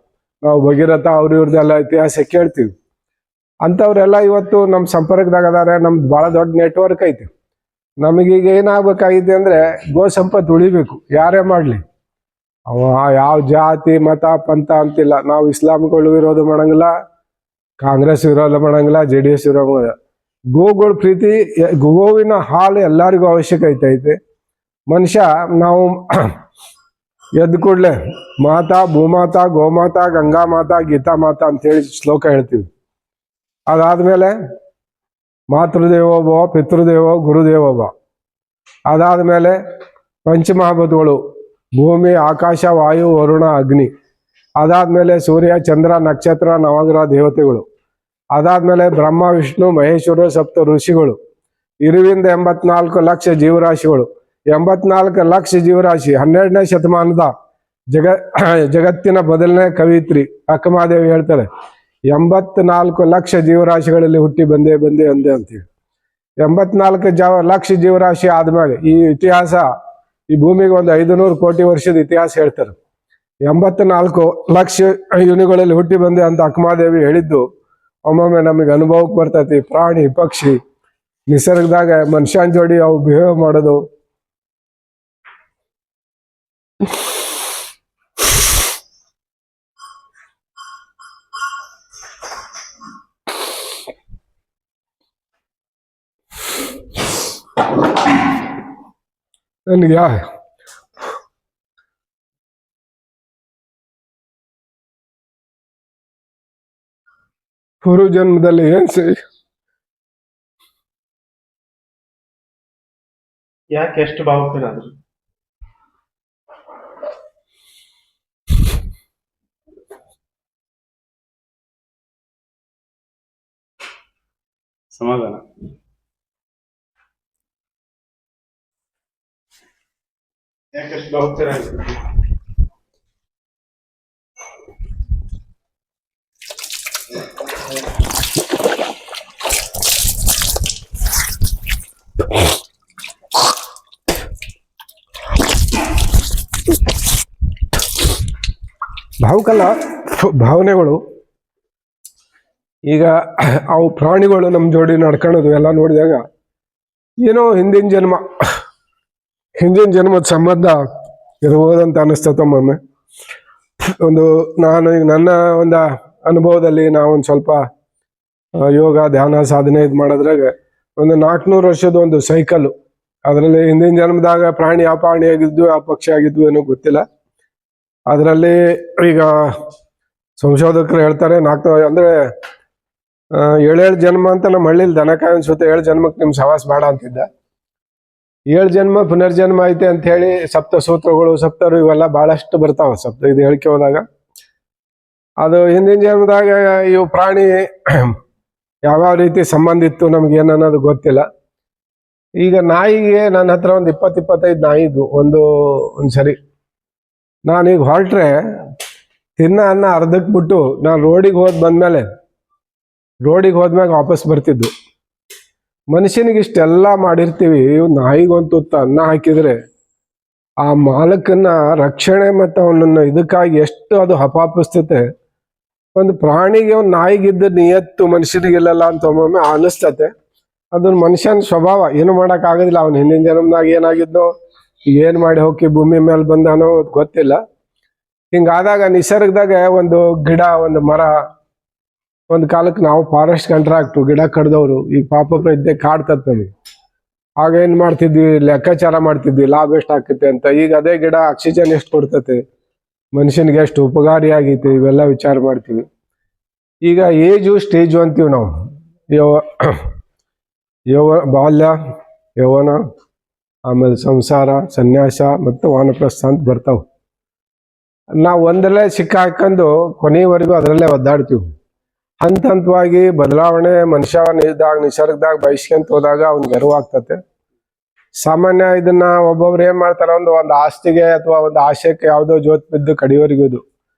ನಾವು ಭಗೀರಥ ಇವ್ರದ್ದೆಲ್ಲ ಇತಿಹಾಸ ಕೇಳ್ತೀವಿ. ಅಂಥವ್ರೆಲ್ಲ ಇವತ್ತು ನಮ್ಮ ಸಂಪರ್ಕದಾಗ ಅದಾರೆ. ನಮ್ದು ಭಾಳ ದೊಡ್ಡ ನೆಟ್ವರ್ಕ್ ಐತಿ. ನಮಗೀಗ ಏನಾಗಬೇಕಾಗಿದೆ ಅಂದ್ರೆ ಗೋ ಸಂಪತ್ತು ಉಳಿಬೇಕು, ಯಾರೇ ಮಾಡಲಿ. ಅವ ಯಾವ ಜಾತಿ ಮತ ಪಂಥ ಅಂತಿಲ್ಲ. ನಾವು ಇಸ್ಲಾಂಗಳು ವಿರೋಧ ಮಾಡಂಗಿಲ್ಲ, ಕಾಂಗ್ರೆಸ್ ವಿರೋಧ ಮಾಡಂಗಿಲ್ಲ, JDS ವಿರೋಧ ಮಾಡಂಗಿಲ್ಲ. ಗೋಗಳ ಪ್ರೀತಿ, ಗೋವಿನ ಹಾಲು ಎಲ್ಲರಿಗೂ ಅವಶ್ಯಕ ಐತೆ. ಮನುಷ್ಯ ನಾವು ಎದ್ದು ಕೂಡಲೇ ಮಾತಾ, ಭೂಮಾತಾ, ಗೋಮಾತಾ, ಗಂಗಾ ಮಾತಾ, ಗೀತಾ ಮಾತಾ ಅಂತೇಳಿ ಶ್ಲೋಕ ಹೇಳ್ತೀವಿ. ಅದಾದ್ಮೇಲೆ ಮಾತೃದೇವೋಭವ, ಪಿತೃದೇವೋ, ಗುರುದೇವೋಭವ. ಅದಾದ್ಮೇಲೆ ಪಂಚಮಹಾಭೂತಗಳು ಭೂಮಿ, ಆಕಾಶ, ವಾಯು, ವರುಣ, ಅಗ್ನಿ. ಅದಾದ್ಮೇಲೆ ಸೂರ್ಯ, ಚಂದ್ರ, ನಕ್ಷತ್ರ, ನವಗ್ರಹ ದೇವತೆಗಳು. ಅದಾದ್ಮೇಲೆ ಬ್ರಹ್ಮ, ವಿಷ್ಣು, ಮಹೇಶ್ವರ, ಸಪ್ತ ಋಷಿಗಳು. 84 ಲಕ್ಷ ಜೀವರಾಶಿಗಳು. 84 ಲಕ್ಷ ಜೀವರಾಶಿ 12ನೇ ಶತಮಾನದ ಜಗತ್ತಿನ ಮೊದಲನೇ ಕವಿತ್ರಿ ಅಕ್ಕಮಹಾದೇವಿ ಹೇಳ್ತಾರೆ, 84 ಲಕ್ಷ ಜೀವರಾಶಿಗಳಲ್ಲಿ ಹುಟ್ಟಿ ಬಂದೆ ಅಂದೆ ಅಂತೇಳಿ. 84 ಲಕ್ಷ ಜೀವರಾಶಿ ಆದ್ಮೇಲೆ ಈ ಇತಿಹಾಸ, ಈ ಭೂಮಿಗೆ ಒಂದು 500 ಕೋಟಿ ವರ್ಷದ ಇತಿಹಾಸ ಹೇಳ್ತಾರೆ. 84 ಲಕ್ಷ ಯುನಿಗಳಲ್ಲಿ ಹುಟ್ಟಿ ಬಂದೆ ಅಂತ ಅಕ್ಕಮಹಾದೇವಿ ಹೇಳಿದ್ದು ಒಮ್ಮೊಮ್ಮೆ ನಮಗೆ ಅನುಭವಕ್ಕೆ ಬರ್ತೈತಿ. ಪ್ರಾಣಿ, ಪಕ್ಷಿ, ನಿಸರ್ಗದಾಗ ಮನುಷ್ಯನ ಜೋಡಿ ಅವು ಬಿಹೇವ್ ಮಾಡೋದು. ನನಗೆ ಪೂರ್ವ ಜನ್ಮದಲ್ಲಿ ಏನ್ ಯಾಕೆ ಎಷ್ಟು ಭಾವುಕರಾದ್ರು? ಸಮಾಧಾನ. ಯಾಕಷ್ಟು ಭಾವುಕರಾದ್ರು? ಭಾವುಕಲ್ಲ, ಭಾವನೆಗಳು. ಈಗ ಅವು ಪ್ರಾಣಿಗಳು ನಮ್ಮ ಜೋಡಿ ನಡ್ಕೊಳ್ಳೋದು ಎಲ್ಲ ನೋಡಿದಾಗ ಏನೋ ಹಿಂದಿನ ಜನ್ಮದ ಸಂಬಂಧ ಇರ್ಬೋದಂತ ಅನಿಸ್ತಮ್ಮೊಮ್ಮೆ. ನಾನು ಈಗ ನನ್ನ ಒಂದು ಅನುಭವದಲ್ಲಿ ನಾವೊಂದು ಸ್ವಲ್ಪ ಯೋಗ ಧ್ಯಾನ ಸಾಧನೆ ಇದು ಮಾಡೋದ್ರಾಗ ಒಂದು 400 ವರ್ಷದ ಒಂದು ಸೈಕಲ್, ಅದರಲ್ಲಿ ಹಿಂದಿನ ಜನ್ಮದಾಗ ಪ್ರಾಣಿ ಆಗಿದ್ವು, ಆ ಪಕ್ಷಿ ಆಗಿದ್ವು ಏನೋ ಗೊತ್ತಿಲ್ಲ. ಅದರಲ್ಲಿ ಈಗ ಸಂಶೋಧಕರು ಹೇಳ್ತಾರೆ 4 ಅಂದ್ರೆ 7 ಜನ್ಮ ಅಂತ ನಮ್ಮ ಹಳ್ಳಿಲಿ ದನಕಾಯಿ ಅನ್ಸುತ್ತೆ. 7 ಜನ್ಮಕ್ಕೆ ನಿಮ್ ಸವಾಸ ಬೇಡ ಅಂತಿದ್ದ. 7 ಜನ್ಮ ಪುನರ್ಜನ್ಮ ಐತೆ ಅಂತ ಹೇಳಿ ಸಪ್ತ ಸೂತ್ರಗಳು ಸಪ್ತರು ಇವೆಲ್ಲ ಬಹಳಷ್ಟು ಬರ್ತಾವ. ಇದು ಹೇಳಿಕೆ ಹೋದಾಗ ಅದು ಹಿಂದಿನ ಜನ್ಮದಾಗ ಇವು ಪ್ರಾಣಿ ಯಾವ್ಯಾವ ರೀತಿ ಸಂಬಂಧ ಇತ್ತು ನಮ್ಗೆ ಏನನ್ನೋದು ಗೊತ್ತಿಲ್ಲ. ಈಗ ನಾಯಿಗೆ ನನ್ನ ಹತ್ರ ಒಂದು 20-25 ನಾಯಿ ಇದ್ವು. ಒಂದ್ಸರಿ ನಾನೀಗ ಹೊರಟ್ರೆ ತಿನ್ನ ಅನ್ನ ಅರ್ಧಕ್ಕೆ ಬಿಟ್ಟು ನಾನು ರೋಡಿಗೆ ಹೋದ್ಮ್ಯಾಗ ವಾಪಸ್ ಬರ್ತಿದ್ದು. ಮನುಷ್ಯನಿಗೆ ಇಷ್ಟೆಲ್ಲ ಮಾಡಿರ್ತೀವಿ, ನಾಯಿಗೊಂದು ಅನ್ನ ಹಾಕಿದ್ರೆ ಆ ಮಾಲಕನ ರಕ್ಷಣೆ ಮತ್ತು ಅವನನ್ನ ಇದಕ್ಕಾಗಿ ಎಷ್ಟು ಅದು ಹಪಾಪಿಸ್ತತೆ. ಒಂದು ಪ್ರಾಣಿಗೆ ಒಂದು ನಾಯಿಗಿದ್ದ ನಿಯತ್ತು ಮನುಷ್ಯನಿಗಿಲ್ಲಲ್ಲ ಅಂತ ಒಮ್ಮೊಮ್ಮೆ ಅನಿಸ್ತತೆ. ಅದನ್ನ ಮನುಷ್ಯನ ಸ್ವಭಾವ, ಏನು ಮಾಡಕ್ ಆಗೋದಿಲ್ಲ. ಅವನ ಹಿಂದಿನ ಜನ್ಮದಾಗ ಏನಾಗಿದ್ನೋ, ಏನ್ ಮಾಡಿ ಹೋಗಿ ಭೂಮಿ ಮೇಲೆ ಬಂದಾನೋ ಗೊತ್ತಿಲ್ಲ. ಹಿಂಗಾದಾಗ ನಿಸರ್ಗದಾಗ ಒಂದು ಗಿಡ, ಒಂದು ಮರ, ಒಂದು ಕಾಲಕ್ಕೆ ನಾವು ಫಾರೆಸ್ಟ್ ಕಾಂಟ್ರಾಕ್ಟ್ ಗಿಡ ಕಡ್ದವ್ರು, ಈಗ ಪಾಪ ಇದ್ದೆ ಕಾಡ್ತತ್ ನಮಗೆ. ಆಗ ಏನ್ ಮಾಡ್ತಿದ್ವಿ, ಲೆಕ್ಕಾಚಾರ ಮಾಡ್ತಿದ್ವಿ ಲಾಭ ಎಷ್ಟು ಆಕೈತೆ ಅಂತ. ಈಗ ಅದೇ ಗಿಡ ಆಕ್ಸಿಜನ್ ಎಷ್ಟು ಕೊಡ್ತತೆ, ಮನುಷ್ಯನಿಗೆ ಎಷ್ಟು ಉಪಕಾರಿ ಆಗೈತಿ, ಇವೆಲ್ಲ ವಿಚಾರ ಮಾಡ್ತೀವಿ. ಈಗ ಏಜು ಸ್ಟೇಜು ಅಂತೀವಿ ನಾವು. ಬಾಲ್ಯ, ಯೌವನ, ಆಮೇಲೆ ಸಂಸಾರ, ಸನ್ಯಾಸ ಮತ್ತು ವಾನಪ್ರಸ್ಥ ಅಂತ ಬರ್ತಾವ. ನಾವು ಒಂದರಲ್ಲೇ ಸಿಕ್ಕಾಕೊಂಡು ಕೊನೆಯವರೆಗೂ ಅದರಲ್ಲೇ ಒದ್ದಾಡ್ತೀವಿ. ಹಂತವಾಗಿ ಬದಲಾವಣೆ ಮನುಷ್ಯ ನಿಸರ್ಗದಾಗ ಬಯಸ್ಕೊಂತ ಹೋದಾಗ ಅವ್ನಿಗೆ ಅರಿವಾಗ್ತತೆ. ಸಾಮಾನ್ಯ ಇದನ್ನ ಒಬ್ಬೊಬ್ರು ಏನ್ ಮಾಡ್ತಾರ, ಒಂದು ಆಸ್ತಿಗೆ ಅಥವಾ ಒಂದು ಆಶಯಕ್ಕೆ ಯಾವುದೋ ಜೋತ್ ಬಿದ್ದು ಕಡಿಯವರೆಗೂ ಇದು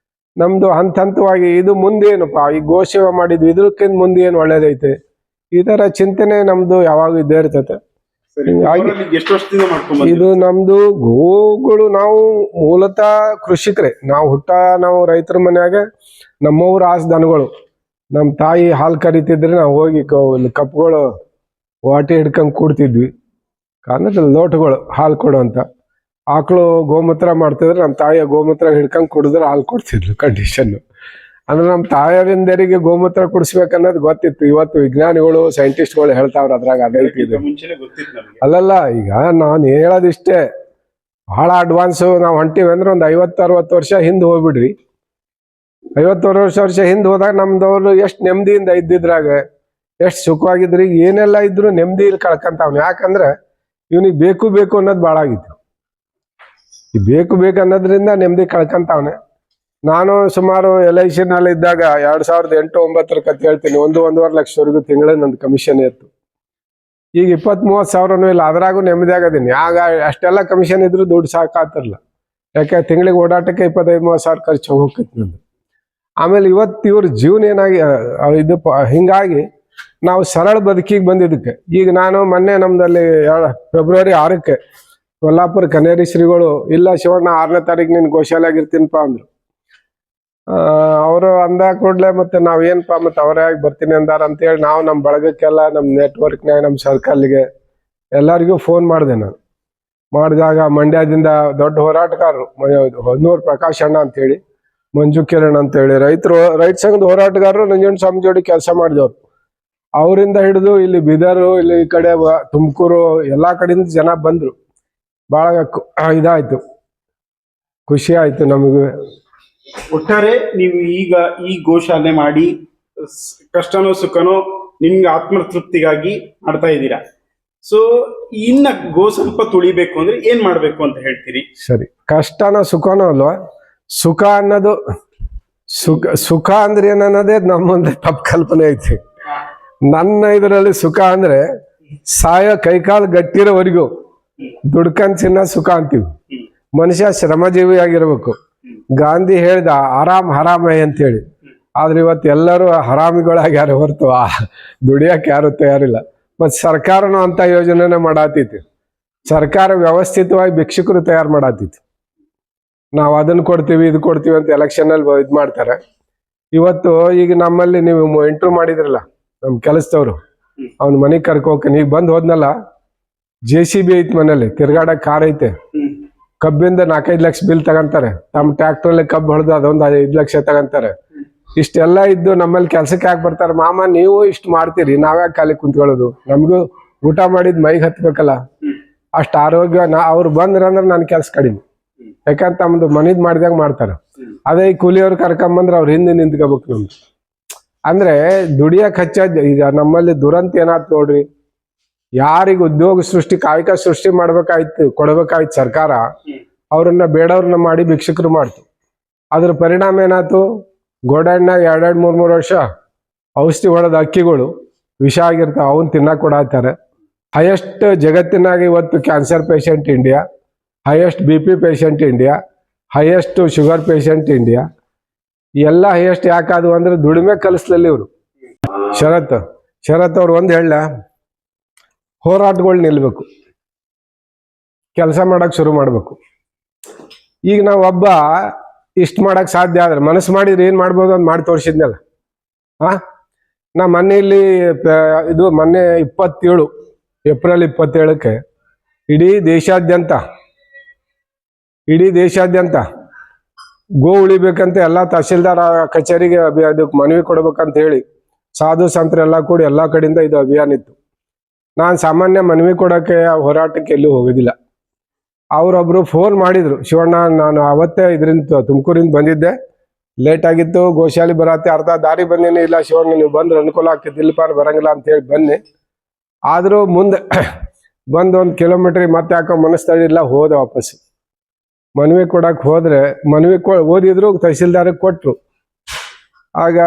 ನಮ್ದು ಹಂತವಾಗಿ ಇದು ಮುಂದೇನಪ್ಪ, ಈ ಗೋಸೇವೆ ಮಾಡಿದ್ವಿ ಇದಕ್ಕಿಂತ ಮುಂದೆ ಏನು ಒಳ್ಳೇದೈತೆ, ಈ ತರ ಚಿಂತನೆ ನಮ್ದು ಯಾವಾಗ ಇದ್ದೇ ಇರ್ತತೆ. ಇದು ನಮ್ದು ಗೋಗಳು, ನಾವು ಮೂಲತಃ ಕೃಷಿಕರೇ. ನಾವು ರೈತರ ಮನ್ಯಾಗ ನಮ್ಮವ್ರ ದನಗಳು. ನಮ್ಮ ತಾಯಿ ಹಾಲು ಕರಿತಿದ್ರೆ ನಾವು ಹೋಗಿ ಕಪ್ಗಳು ವಾಟಿ ಹಿಡ್ಕೊಂಡ್ ಕೂಡ್ತಿದ್ವಿ. ಕಾರಣ ಲೋಟಗಳು ಹಾಲು ಕೊಡು ಅಂತ. ಆಕಳು ಗೋಮೂತ್ರ ಮಾಡ್ತಿದ್ರೆ ನಮ್ಮ ತಾಯಿಯ ಗೋಮೂತ್ರ ಹಿಡ್ಕೊಂಡ್ ಕುಡಿದ್ರೆ ಹಾಲು ಕೊಡ್ತಿದ್ಲು. ಕಂಡೀಷನ್ ಅಂದ್ರೆ ನಮ್ಮ ತಾಯರಿಂದರಿಗೆ ಗೋಮೂತ್ರ ಕುಡಿಸ್ಬೇಕನ್ನೋದು ಗೊತ್ತಿತ್ತು. ಇವತ್ತು ವಿಜ್ಞಾನಿಗಳು ಸೈಂಟಿಸ್ಟ್ಗಳು ಹೇಳ್ತಾವ್ರ ಅದ್ರಾಗ ಅದೈತಿ. ಅಲ್ಲಲ್ಲ, ಈಗ ನಾನು ಹೇಳೋದಿಷ್ಟೇ, ಬಹಳ ಅಡ್ವಾನ್ಸು. ನಾವು ಹೊಂಟಿವಿ ಅಂದ್ರೆ ಒಂದು 50-60 ವರ್ಷ ಹಿಂದೆ ಹೋಗ್ಬಿಡ್ರಿ. 50 ವರ್ಷ ಹಿಂದೆ ಹೋದಾಗ ನಮ್ದವ್ರು ಎಷ್ಟು ನೆಮ್ಮದಿಯಿಂದ ಇದ್ದಿದ್ರಾಗ, ಎಷ್ಟು ಸುಖವಾಗಿದ್ರಿ. ಏನೆಲ್ಲ ಇದ್ರು ನೆಮ್ಮದಿ ಇಲ್ಲಿ ಕಳ್ಕಂತಾವ್ನ. ಯಾಕಂದ್ರೆ ಇವನಿಗೆ ಬೇಕು ಅನ್ನೋದು ಭಾಳ ಆಗಿತ್ತು. ಈ ಬೇಕು ಅನ್ನೋದ್ರಿಂದ ನೆಮ್ಮದಿ ಕಳ್ಕಂತಾವ್ನೆ. ನಾನು ಸುಮಾರು LIC ನಲ್ಲಿ ಇದ್ದಾಗ 2008-09 ಕತೆ ಹೇಳ್ತೀನಿ, 1-1.5 ಲಕ್ಷವರೆಗೂ ತಿಂಗಳ ನಂದು ಕಮಿಷನ್ ಇತ್ತು. ಈಗ 20-30 ಸಾವಿರನೂ ಇಲ್ಲ, ಅದ್ರಾಗೂ ನೆಮ್ಮದಿ ಆಗೋದೀನಿ. ಆಗ ಅಷ್ಟೆಲ್ಲ ಕಮಿಷನ್ ಇದ್ರು ದುಡ್ಡು ಸಾಕಾತಿರ್ಲಿಲ್ಲ. ಯಾಕೆ ತಿಂಗಳಿಗೆ ಓಡಾಟಕ್ಕೆ 25-30 ಸಾವಿರ ಖರ್ಚು ಹೋಗ್ತೈತಿ ನಂದು. ಆಮೇಲೆ ಇವತ್ತು ಇವ್ರ ಜೀವನ ಏನಾಗಿ ಇದು ಹಿಂಗಾಗಿ ನಾವು ಸರಳ ಬದುಕಿಗೆ ಬಂದಿದ್ದಕ್ಕೆ. ಈಗ ನಾನು ಮೊನ್ನೆ ನಮ್ದಲ್ಲಿ ಫೆಬ್ರವರಿ 6ಕ್ಕೆ ಕೊಲ್ಲಾಪುರ ಕನೇರಿ ಶ್ರೀಗಳು, ಇಲ್ಲ ಶಿವಣ್ಣ 6ನೇ ತಾರೀಕು ನೀನು ಗೋಶಾಲೆಯಾಗಿರ್ತೀನಪ್ಪ ಅಂದ್ರು. ಅವರು ಅಂದ ಕೂಡಲೇ ಮತ್ತೆ ನಾವೇನಪ್ಪ ಮತ್ತೆ ಅವರೇ ಆಗಿ ಬರ್ತೀನಿ ಅಂದಾರ ಅಂತೇಳಿ ನಾವು ನಮ್ಮ ಬಳಗಕ್ಕೆಲ್ಲ, ನಮ್ಮ ನೆಟ್ವರ್ಕ್ನಾಗ, ನಮ್ಮ ಸರ್ಕಲ್ಗೆ ಎಲ್ಲರಿಗೂ ಫೋನ್ ಮಾಡಿದೆ. ನಾನು ಮಾಡಿದಾಗ ಮಂಡ್ಯದಿಂದ ದೊಡ್ಡ ಹೋರಾಟಗಾರರು ಹೊನ್ನೂರು ಪ್ರಕಾಶ್ ಅಣ್ಣ ಅಂತೇಳಿ, ಮಂಜು ಕಿರಣ್ ಅಂತೇಳಿ ರೈತ ಸಂಘದ ಹೋರಾಟಗಾರರು ನಂಜುಂಡ ಸ್ವಾಮಿ ಜೋಡಿ ಕೆಲಸ ಮಾಡಿದವ್ರು. ಅವರಿಂದ ಹಿಡಿದು ಇಲ್ಲಿ ಬೀದರು, ಇಲ್ಲಿ ಈ ಕಡೆ ತುಮಕೂರು, ಎಲ್ಲಾ ಕಡೆಯಿಂದ ಜನ ಬಂದ್ರು. ಬಹಳ ಇದಾಯ್ತು, ಖುಷಿ ಆಯ್ತು ನಮಗೆ. ಒಟ್ಟಾರೆ ನೀವು ಈಗ ಈ ಗೋಶಾಲೆ ಮಾಡಿ ಕಷ್ಟನೋ ಸುಖನೋ ನಿಮ್ಗೆ ಆತ್ಮತೃಪ್ತಿಗಾಗಿ ಮಾಡ್ತಾ ಇದ್ದೀರಾ. ಸೊ ಇನ್ನ ಗೋ ಸಂಪತ್ತು ಉಳಿಬೇಕು ಅಂದ್ರೆ ಏನ್ ಮಾಡ್ಬೇಕು ಅಂತ ಹೇಳ್ತೀರಿ? ಸರಿ, ಕಷ್ಟನೋ ಸುಖನೋ ಅಲ್ವಾ? ಸುಖ ಅನ್ನೋದು ಸುಖ ಅಂದ್ರೆ ಏನನ್ನೋದೇ ನಮ್ಮ ಮುಂದೆ ತಪ್ಪು ಕಲ್ಪನೆ ಐತಿ. ನನ್ನ ಇದರಲ್ಲಿ ಸುಖ ಅಂದ್ರೆ ಸಾಯೋ ಕೈಕಾಲು ಗಟ್ಟಿರೋವರೆಗೂ ದುಡ್ಕಂಡ್ ಚಿನ್ನ ಸುಖ ಅಂತೀವಿ. ಮನುಷ್ಯ ಶ್ರಮಜೀವಿ ಆಗಿರ್ಬೇಕು. ಗಾಂಧಿ ಹೇಳ್ದ ಆರಾಮ್ ಹರಾಮೆ ಅಂತೇಳಿ. ಆದ್ರೆ ಇವತ್ತು ಎಲ್ಲರೂ ಹರಾಮಿಗಳಾಗ್ಯಾರ ಹೊರತು ದುಡಿಯಕ್ಕೆ ಯಾರು ತಯಾರಿಲ್ಲ. ಮತ್ ಸರ್ಕಾರನು ಅಂತ ಯೋಜನೆನ ಮಾಡಾತೈತಿ. ಸರ್ಕಾರ ವ್ಯವಸ್ಥಿತವಾಗಿ ಭಿಕ್ಷುಕರು ತಯಾರು ಮಾಡಾತೈತಿ. ನಾವು ಅದನ್ನ ಕೊಡ್ತೀವಿ ಇದು ಕೊಡ್ತೀವಿ ಅಂತ ಎಲೆಕ್ಷನ್ ಅಲ್ಲಿ ಇದ್ ಮಾಡ್ತಾರೆ. ಇವತ್ತು ಈಗ ನಮ್ಮಲ್ಲಿ ನೀವು ಇಂಟ್ರೂ ಮಾಡಿದ್ರಲ್ಲ ನಮ್ ಕೆಲಸದವ್ರು, ಅವ್ನ ಮನೆಗ್ ಕರ್ಕೋಕೆ ಈಗ ಬಂದ್ ಹೋದ್ನಲ್ಲ, JCB ಐತಿ ಮನೇಲಿ, ತಿರ್ಗಾಡಕ್ ಕಾರ್ ಐತೆ, ಕಬ್ಬಿಂದ 4-5 ಲಕ್ಷ ಬಿಲ್ ತಗಂತಾರೆ. ತಮ್ಮ ಟ್ರ್ಯಾಕ್ಟರ್ಲಿ ಕಬ್ಬು ಹೊಡೆದು ಅದೊಂದು 5 ಲಕ್ಷ ತಗಂತಾರೆ. ಇಷ್ಟೆಲ್ಲ ಇದ್ದು ನಮ್ಮಲ್ಲಿ ಕೆಲ್ಸಕ್ಕೆ ಯಾಕೆ ಬರ್ತಾರೆ? ಮಾಮ ನೀವು ಇಷ್ಟು ಮಾಡ್ತೀರಿ, ನಾವ್ಯಾಕೆ ಖಾಲಿ ಕುಂತ್ಕೊಳ್ಳೋದು? ನಮಗೂ ಊಟ ಮಾಡಿದ್ ಮೈಗೆ ಹತ್ಬೇಕಲ್ಲ. ಅಷ್ಟು ಆರೋಗ್ಯ ಅವ್ರು ಬಂದ್ರಂದ್ರೆ ನನ್ನ ಕೆಲ್ಸ ಕಡಿಮೆ. ಯಾಕಂತ ತಮ್ಮದು ಮನಿದ್ ಮಾಡಿದಾಗ ಮಾಡ್ತಾರ. ಅದೇ ಈ ಕೂಲಿಯವ್ರು ಕರ್ಕೊಂಬಂದ್ರೆ ಅವ್ರ ಹಿಂದೆ ನಿಂತ್ಕೋಬೇಕು ನಮ್ದು. ಅಂದ್ರೆ ದುಡಿಯಕ್ ಹಚ್ಚ ಈಗ ನಮ್ಮಲ್ಲಿ ದುರಂತ ಏನಾಯ್ತು ನೋಡ್ರಿ. ಯಾರಿಗೆ ಉದ್ಯೋಗ ಸೃಷ್ಟಿ ಕಾಯಕ ಸೃಷ್ಟಿ ಮಾಡ್ಬೇಕಾಯ್ತು, ಕೊಡ್ಬೇಕಾಯ್ತು ಸರ್ಕಾರ, ಅವ್ರನ್ನ ಬೇಡವ್ರನ್ನ ಮಾಡಿ ಭಿಕ್ಷುಕರು ಮಾಡ್ತು. ಅದ್ರ ಪರಿಣಾಮ ಏನಾಯ್ತು? ಗೋಡಾಡ್ನಾಗ 2-3 ವರ್ಷ ಔಷಧಿ ಹೊಡೆದ ಅಕ್ಕಿಗಳು ವಿಷ ಆಗಿರ್ತಾವ, ಅವನ್ ತಿನ್ನಕ್ ಕೊಡಾತಾರೆ. ಹೈಯೆಸ್ಟ್ ಜಗತ್ತಿನಾಗ ಇವತ್ತು cancer patient India, highest BP patient India, highest sugar patient India. ಎಲ್ಲ ಹೈಯೆಸ್ಟ್ ಯಾಕಾದವು ಅಂದ್ರೆ ದುಡಿಮೆ ಕಲಿಸ್ಲಲ್ಲಿ ಇವರು. ಶರತ್ ಅವ್ರು ಒಂದ್ ಹೇಳ, ಹೋರಾಟಗಳು ನಿಲ್ಬೇಕು, ಕೆಲಸ ಮಾಡಕ್ ಶುರು ಮಾಡ್ಬೇಕು. ಈಗ ನಾವು ಒಬ್ಬ ಇಷ್ಟ ಮಾಡಕ್ ಸಾಧ್ಯ ಆದ್ರೆ ಮನಸ್ಸು ಮಾಡಿದ್ರೆ ಏನ್ ಮಾಡ್ಬೋದು ಅಂತ ಮಾಡಿ ತೋರಿಸಿದ್ನಲ್ಲ. ನಾ ಮೊನ್ನೆ ಇದು ಮೊನ್ನೆ 27 ಏಪ್ರಿಲ್ 27ಕ್ಕೆ ಇಡೀ ದೇಶಾದ್ಯಂತ ಗೋ ಉಳಿಬೇಕಂತ ಎಲ್ಲಾ ತಹಶೀಲ್ದಾರ್ ಕಚೇರಿಗೆ ಅದಕ್ಕೆ ಮನವಿ ಕೊಡ್ಬೇಕಂತ ಹೇಳಿ ಸಾಧು ಸಂತರೆಲ್ಲ ಕೂಡಿ ಎಲ್ಲಾ ಕಡೆಯಿಂದ ಇದು ಅಭಿಯಾನ ಇತ್ತು. ನಾನು ಸಾಮಾನ್ಯ ಮನವಿ ಕೊಡಕ್ಕೆ ಹೋರಾಟಕ್ಕೆ ಎಲ್ಲೂ ಹೋಗೋದಿಲ್ಲ. ಅವ್ರೊಬ್ರು ಫೋನ್ ಮಾಡಿದ್ರು, ಶಿವಣ್ಣ ನಾನು ಅವತ್ತೇ ಇದರಿಂದ ತುಮಕೂರಿಂದ ಬಂದಿದ್ದೆ, ಲೇಟ್ ಆಗಿತ್ತು, ಗೋಶಾಲಿ ಬರತ್ತೆ, ಅರ್ಧ ದಾರಿ ಬಂದೇನೆ. ಇಲ್ಲ ಶಿವಣ್ಣ ನೀವು ಬಂದ್ರೆ ಅನುಕೂಲ ಆಗ್ತದೆ, ಇಲ್ಲಪ್ಪ ಬರಂಗಿಲ್ಲ ಅಂತ ಹೇಳಿ ಬನ್ನಿ. ಆದ್ರೂ ಮುಂದೆ ಬಂದು 1 ಕಿಲೋಮೀಟರ್ ಮತ್ತೆ ಯಾಕೋ ಮನಸ್ತಳಿಲ್ಲ, ಹೋದ ವಾಪಸ್. ಮನವಿ ಕೊಡಕ್ ಹೋದ್ರೆ ಮನವಿ ಓದಿದ್ರು ತಹಶೀಲ್ದಾರಿಗೆ ಕೊಟ್ರು. ಆಗ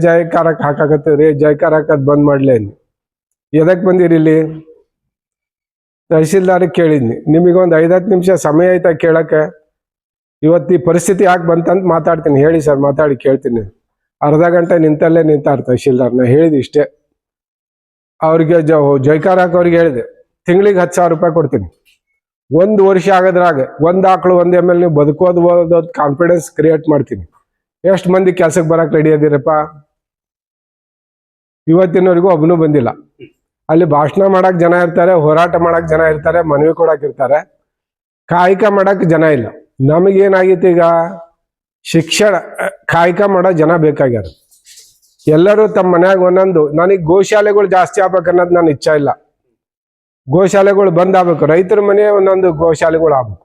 ಜಯಕಾರಕ್ಕೆ ಹಾಕಾಕತ್ತೀವ್ರಿ, ಜಯಕಾರ ಹಾಕದ್ ಬಂದ್ ಮಾಡ್ಲಿ. ಎದಕ್ ಬಂದಿರಿ ಇಲ್ಲಿ? ತಹಶೀಲ್ದಾರಿಗೆ ಕೇಳಿದ್ನಿ, ನಿಮಗೊಂದು 5-10 ನಿಮಿಷ ಸಮಯ ಐತಾ ಕೇಳಕ್ಕೆ? ಇವತ್ತು ಈ ಪರಿಸ್ಥಿತಿ ಯಾಕೆ ಬಂತಂತ ಮಾತಾಡ್ತೀನಿ. ಹೇಳಿ ಸರ್, ಮಾತಾಡಿ ಕೇಳ್ತೀನಿ. ಅರ್ಧ ಗಂಟೆ ನಿಂತಲ್ಲೇ ನಿಂತಾರ ತಹಶೀಲ್ದಾರ್ನ. ಹೇಳಿದ್ ಇಷ್ಟೇ. ಅವ್ರಿಗೆ ಜಯಕಾರ ಅವ್ರಿಗೆ ಹೇಳಿದೆ, ತಿಂಗಳಿಗೆ 10,000 ರೂಪಾಯಿ ಕೊಡ್ತೀನಿ. 1 ವರ್ಷ ಆಗೋದ್ರಾಗ 1 ಆಕಳು 1 ML ನೀವು ಬದುಕೋದು ಕಾನ್ಫಿಡೆನ್ಸ್ ಕ್ರಿಯೇಟ್ ಮಾಡ್ತೀನಿ. ಎಷ್ಟು ಮಂದಿ ಕೆಲ್ಸಕ್ಕೆ ಬರಕ್ ರೆಡಿ ಅದಿರಪ್ಪ? ಇವತ್ತಿನವರೆಗೂ ಒಬ್ಬನು ಬಂದಿಲ್ಲ. ಅಲ್ಲಿ ಭಾಷಣ ಮಾಡಕ್ ಜನ ಇರ್ತಾರೆ, ಹೋರಾಟ ಮಾಡಕ್ ಜನ ಇರ್ತಾರೆ, ಮನವಿ ಕೊಡಕ್ ಇರ್ತಾರೆ, ಕಾಯಕ ಮಾಡಕ್ ಜನ ಇಲ್ಲ. ನಮಗೇನಾಗಿತ್ತು ಈಗ? ಶಿಕ್ಷಣ ಕಾಯಕ ಮಾಡೋ ಜನ ಬೇಕಾಗ್ಯಾರ. ಎಲ್ಲರೂ ತಮ್ಮ ಮನ್ಯಾಗ ಒಂದೊಂದು. ನನಗೆ ಗೋಶಾಲೆಗಳು ಜಾಸ್ತಿ ಆಗ್ಬೇಕು ಅನ್ನೋದು ನನ್ನ ಇಚ್ಛಾ ಇಲ್ಲ. ಗೋಶಾಲೆಗಳು ಬಂದ್ ಆಗ್ಬೇಕು, ರೈತರ ಮನೆ ಒಂದೊಂದು ಗೋಶಾಲೆಗಳು ಆಗ್ಬೇಕು.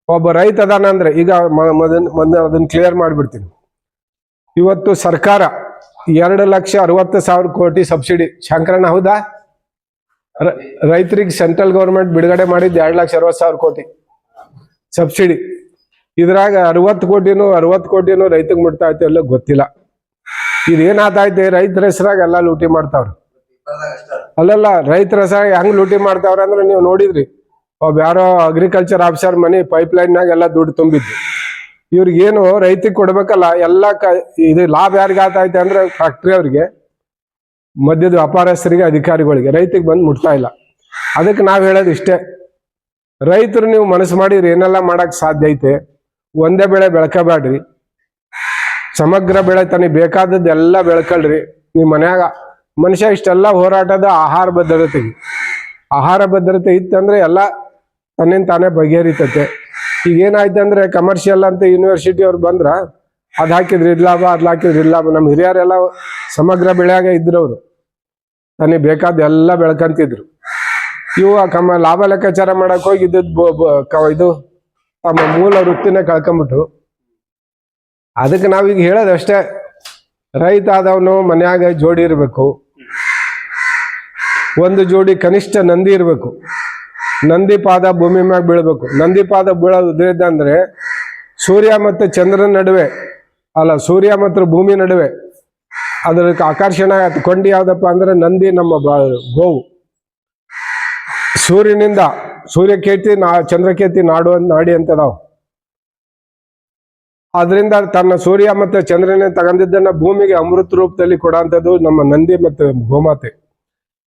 ಒಬ್ಬ ರೈತ ಅದಾನಂದ್ರೆ ಈಗ ಅದನ್ನ ಕ್ಲಿಯರ್ ಮಾಡ್ಬಿಡ್ತೀನಿ. ಇವತ್ತು ಸರ್ಕಾರ 2,60,000 ಕೋಟಿ ಸಬ್ಸಿಡಿ, ಶಂಕರಣ್ಣ ಹೌದಾ? ರೈತರಿಗೆ ಸೆಂಟ್ರಲ್ ಗೌರ್ಮೆಂಟ್ ಬಿಡುಗಡೆ ಮಾಡಿದ್ದು 2,60,000 ಕೋಟಿ ಸಬ್ಸಿಡಿ. ಇದ್ರಾಗ 60 ಕೋಟಿನೂ ರೈತಗೆ ಮುಟ್ತಾ ಐತೆ ಎಲ್ಲ ಗೊತ್ತಿಲ್ಲ. ಇದೇನಾತೈತೆ? ರೈತರ ಹೆಸರಾಗ ಎಲ್ಲ ಲೂಟಿ ಮಾಡ್ತಾವ್ರ. ಅಲ್ಲಲ್ಲ, ರೈತರ ಹೆಸರಾಗ ಹೆಂಗ್ ಲೂಟಿ ಮಾಡ್ತಾವ್ರ ಅಂದ್ರೆ ನೀವು ನೋಡಿದ್ರಿ. ಒಬ್ಬ ಯಾರೋ ಅಗ್ರಿಕಲ್ಚರ್ ಆಫೀಸರ್ ಮನಿ ಪೈಪ್ಲೈನ್ನಾಗ ಎಲ್ಲ ದುಡ್ಡು ತುಂಬಿದ್ದು. ಇವ್ರಿಗೇನು ರೈತಿಗೆ ಕೊಡ್ಬೇಕಲ್ಲ, ಎಲ್ಲ ಇದು ಲಾಭ ಯಾರಿಗೆ ಆತೈತೆ ಅಂದ್ರೆ ಫ್ಯಾಕ್ಟ್ರಿ ಅವ್ರಿಗೆ, ಮಧ್ಯದ ವ್ಯಾಪಾರಸ್ಥರಿಗೆ, ಅಧಿಕಾರಿಗಳಿಗೆ. ರೈತಿಗೆ ಬಂದು ಮುಟ್ತಾ ಇಲ್ಲ. ಅದಕ್ಕೆ ನಾವ್ ಹೇಳೋದು ಇಷ್ಟೇ, ರೈತರು ನೀವು ಮನಸ್ಸು ಮಾಡಿದ್ರೆ ಏನೆಲ್ಲ ಮಾಡಕ್ ಸಾಧ್ಯ ಐತೆ. ಒಂದೇ ಬೆಳೆ ಬೆಳ್ಕೋಬೇಡ್ರಿ, ಸಮಗ್ರ ಬೆಳೆ ತನಗೆ ಬೇಕಾದದ್ದೆಲ್ಲ ಬೆಳ್ಕೊಳ್ರಿ. ನೀವು ಮನ್ಯಾಗ ಮನುಷ್ಯ ಇಷ್ಟೆಲ್ಲ ಹೋರಾಟದ ಆಹಾರ ಭದ್ರತೆ ಇತ್ತಂದ್ರೆ ಎಲ್ಲ ತನ್ನಿಂದ ತಾನೇ ಬಗೆಹರಿತತೆ. ಈಗ ಏನಾಯ್ತಂದ್ರೆ ಕಮರ್ಷಿಯಲ್ ಅಂತ ಯೂನಿವರ್ಸಿಟಿ ಅವ್ರು ಬಂದ್ರ ಅದ್ ಹಾಕಿದ್ರಿ ಇದ್ ಲಾಭ, ಅದ್ ಹಾಕಿದ್ರಿ ಇದ್ ಲಾಭ. ನಮ್ ಹಿರಿಯರೆಲ್ಲ ಸಮಗ್ರ ಬೆಳೆಯಾಗ ಇದ್ರವ್ರು, ತನಗೆ ಬೇಕಾದ ಎಲ್ಲ ಬೆಳ್ಕಂತಿದ್ರು. ಇವು ಲಾಭ ಲೆಕ್ಕಾಚಾರ ಮಾಡಕ್ ಹೋಗಿ ಇದು ತಮ್ಮ ಮೂಲ ವೃತ್ತಿನ ಕಳ್ಕೊಂಬಿಟ್ರು. ಅದಕ್ಕೆ ನಾವೀಗ ಹೇಳೋದಷ್ಟೇ, ರೈತ ಆದವನು ಮನ್ಯಾಗ ಜೋಡಿ ಇರಬೇಕು. ಒಂದು ಜೋಡಿ ಕನಿಷ್ಠ ನಂದಿ ಇರಬೇಕು. ನಂದಿ ಪಾದ ಭೂಮಿ ಮ್ಯಾಗ ಬೀಳ್ಬೇಕು. ನಂದಿ ಪಾದ ಬೀಳೋದ್ರಿಂದ ಅಂದ್ರೆ ಸೂರ್ಯ ಮತ್ತು ಚಂದ್ರನ ನಡುವೆ ಅಲ್ಲ, ಸೂರ್ಯ ಮತ್ತು ಭೂಮಿ ನಡುವೆ ಅದಕ್ಕೆ ಆಕರ್ಷಣೆ ಆಯ್ತು. ಕೊಂಡಿ ಯಾವ್ದಪ್ಪ ಅಂದ್ರೆ ನಂದಿ ನಮ್ಮ ಗೋವು. ಸೂರ್ಯನಿಂದ ಸೂರ್ಯಕೇತಿ ಚಂದ್ರಕೇತಿ ನಾಡಿ ಅಂತದಾವ್. ಅದರಿಂದ ತನ್ನ ಸೂರ್ಯ ಮತ್ತು ಚಂದ್ರನ ತಗೊಂಡಿದ್ದನ್ನ ಭೂಮಿಗೆ ಅಮೃತ ರೂಪದಲ್ಲಿ ಕೊಡೋಂಥದ್ದು ನಮ್ಮ ನಂದಿ ಮತ್ತು ಗೋಮಾತೆ.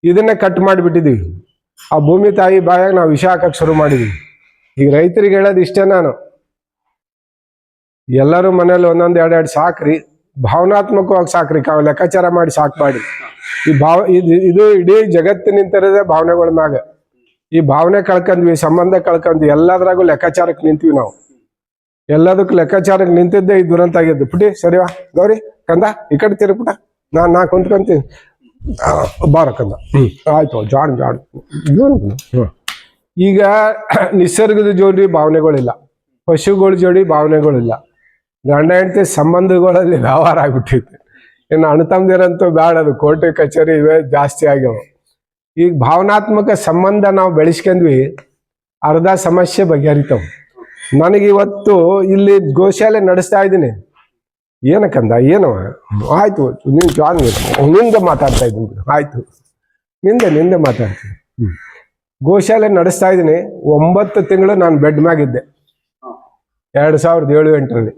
ಇದನ್ನ ಕಟ್ ಮಾಡಿಬಿಟ್ಟಿದೀವಿ. ಆ ಭೂಮಿ ತಾಯಿ ಬಾಯಾಗ ನಾವು ವಿಷ ಹಾಕಕ್ಕೆ ಶುರು ಮಾಡಿದೀವಿ. ಈಗ ರೈತರಿಗೆ ಹೇಳೋದು ಇಷ್ಟೇ, ನಾನು ಎಲ್ಲರೂ ಮನೇಲಿ ಒಂದೊಂದು ಎರಡೆರಡು ಸಾಕ್ರಿ, ಭಾವನಾತ್ಮಕವಾಗಿ ಸಾಕ್ರಿ, ಲೆಕ್ಕಾಚಾರ ಮಾಡಿ ಸಾಕ್ಬಾಡಿ. ಇದು ಇಡೀ ಜಗತ್ತಿನಿಂತಿರೋದೇ ಭಾವನೆಗಳ ಮ್ಯಾಗ. ಈ ಭಾವನೆ ಕಳ್ಕೊಂಡ್ವಿ, ಸಂಬಂಧ ಕಳ್ಕೊಂಡ್ವಿ, ಎಲ್ಲದ್ರಾಗೂ ಲೆಕ್ಕಾಚಾರಕ್ಕೆ ನಿಂತೀವಿ ನಾವು. ಎಲ್ಲದಕ್ಕೂ ಲೆಕ್ಕಾಚಾರಕ್ಕೆ ನಿಂತಿದ್ದೆ ಈ ದುರಂತ ಆಗಿದ್ದು. ಪುಟಿ ಸರಿವಾ ಗೌರಿ ಕಂದ ಈ ಕಡೆ ತಿರುಪುಟ, ನಾ ಕುಂತ್ಕೊಂತೀನಿ ಬಾರ ಕಂದ. ಆಯ್ತು ಜಾಡ್ ಈಗ ನಿಸರ್ಗದ ಜೋಡಿ ಭಾವನೆಗಳಿಲ್ಲ, ಪಶುಗಳ ಜೋಡಿ ಭಾವನೆಗಳಿಲ್ಲ, ಗಂಡ ಹೆಂಡತಿ ಸಂಬಂಧಗಳಲ್ಲಿ ವ್ಯವಹಾರ ಆಗ್ಬಿಟ್ಟೈತಿ. ಇನ್ನು ಅಣ್ಣ ತಮ್ಮದಿರಂತೂ ಬ್ಯಾಡ, ಅದು ಕೋರ್ಟ್ ಕಚೇರಿ ಇವೇ ಜಾಸ್ತಿ ಆಗ್ಯಾವ. ಈಗ ಭಾವನಾತ್ಮಕ ಸಂಬಂಧ ನಾವು ಬೆಳೆಸ್ಕೊಂಡ್ವಿ, ಅರ್ಧ ಸಮಸ್ಯೆ ಬಗೆಹರಿತಾವ. ನನಗಿವತ್ತು ಇಲ್ಲಿ ಗೋಶಾಲೆ ನಡೆಸ್ತಾ ಇದ್ದೀನಿ. ಏನಕ್ಕಂದ ಏನವ ಆಯ್ತು, ನೀನು ಜಾನ್ ನಿಂದೆ ಮಾತಾಡ್ತಾ ಇದ್ದೀನಿ. ಆಯ್ತು, ನಿಂದೆ ಮಾತಾಡ್ತೀನಿ. ಗೋಶಾಲೆ ನಡೆಸ್ತಾ ಇದ್ದೀನಿ. 9 ತಿಂಗಳು ನಾನು ಬೆಡ್ ಮ್ಯಾಗಿದ್ದೆ 2007-8ರಲ್ಲಿ.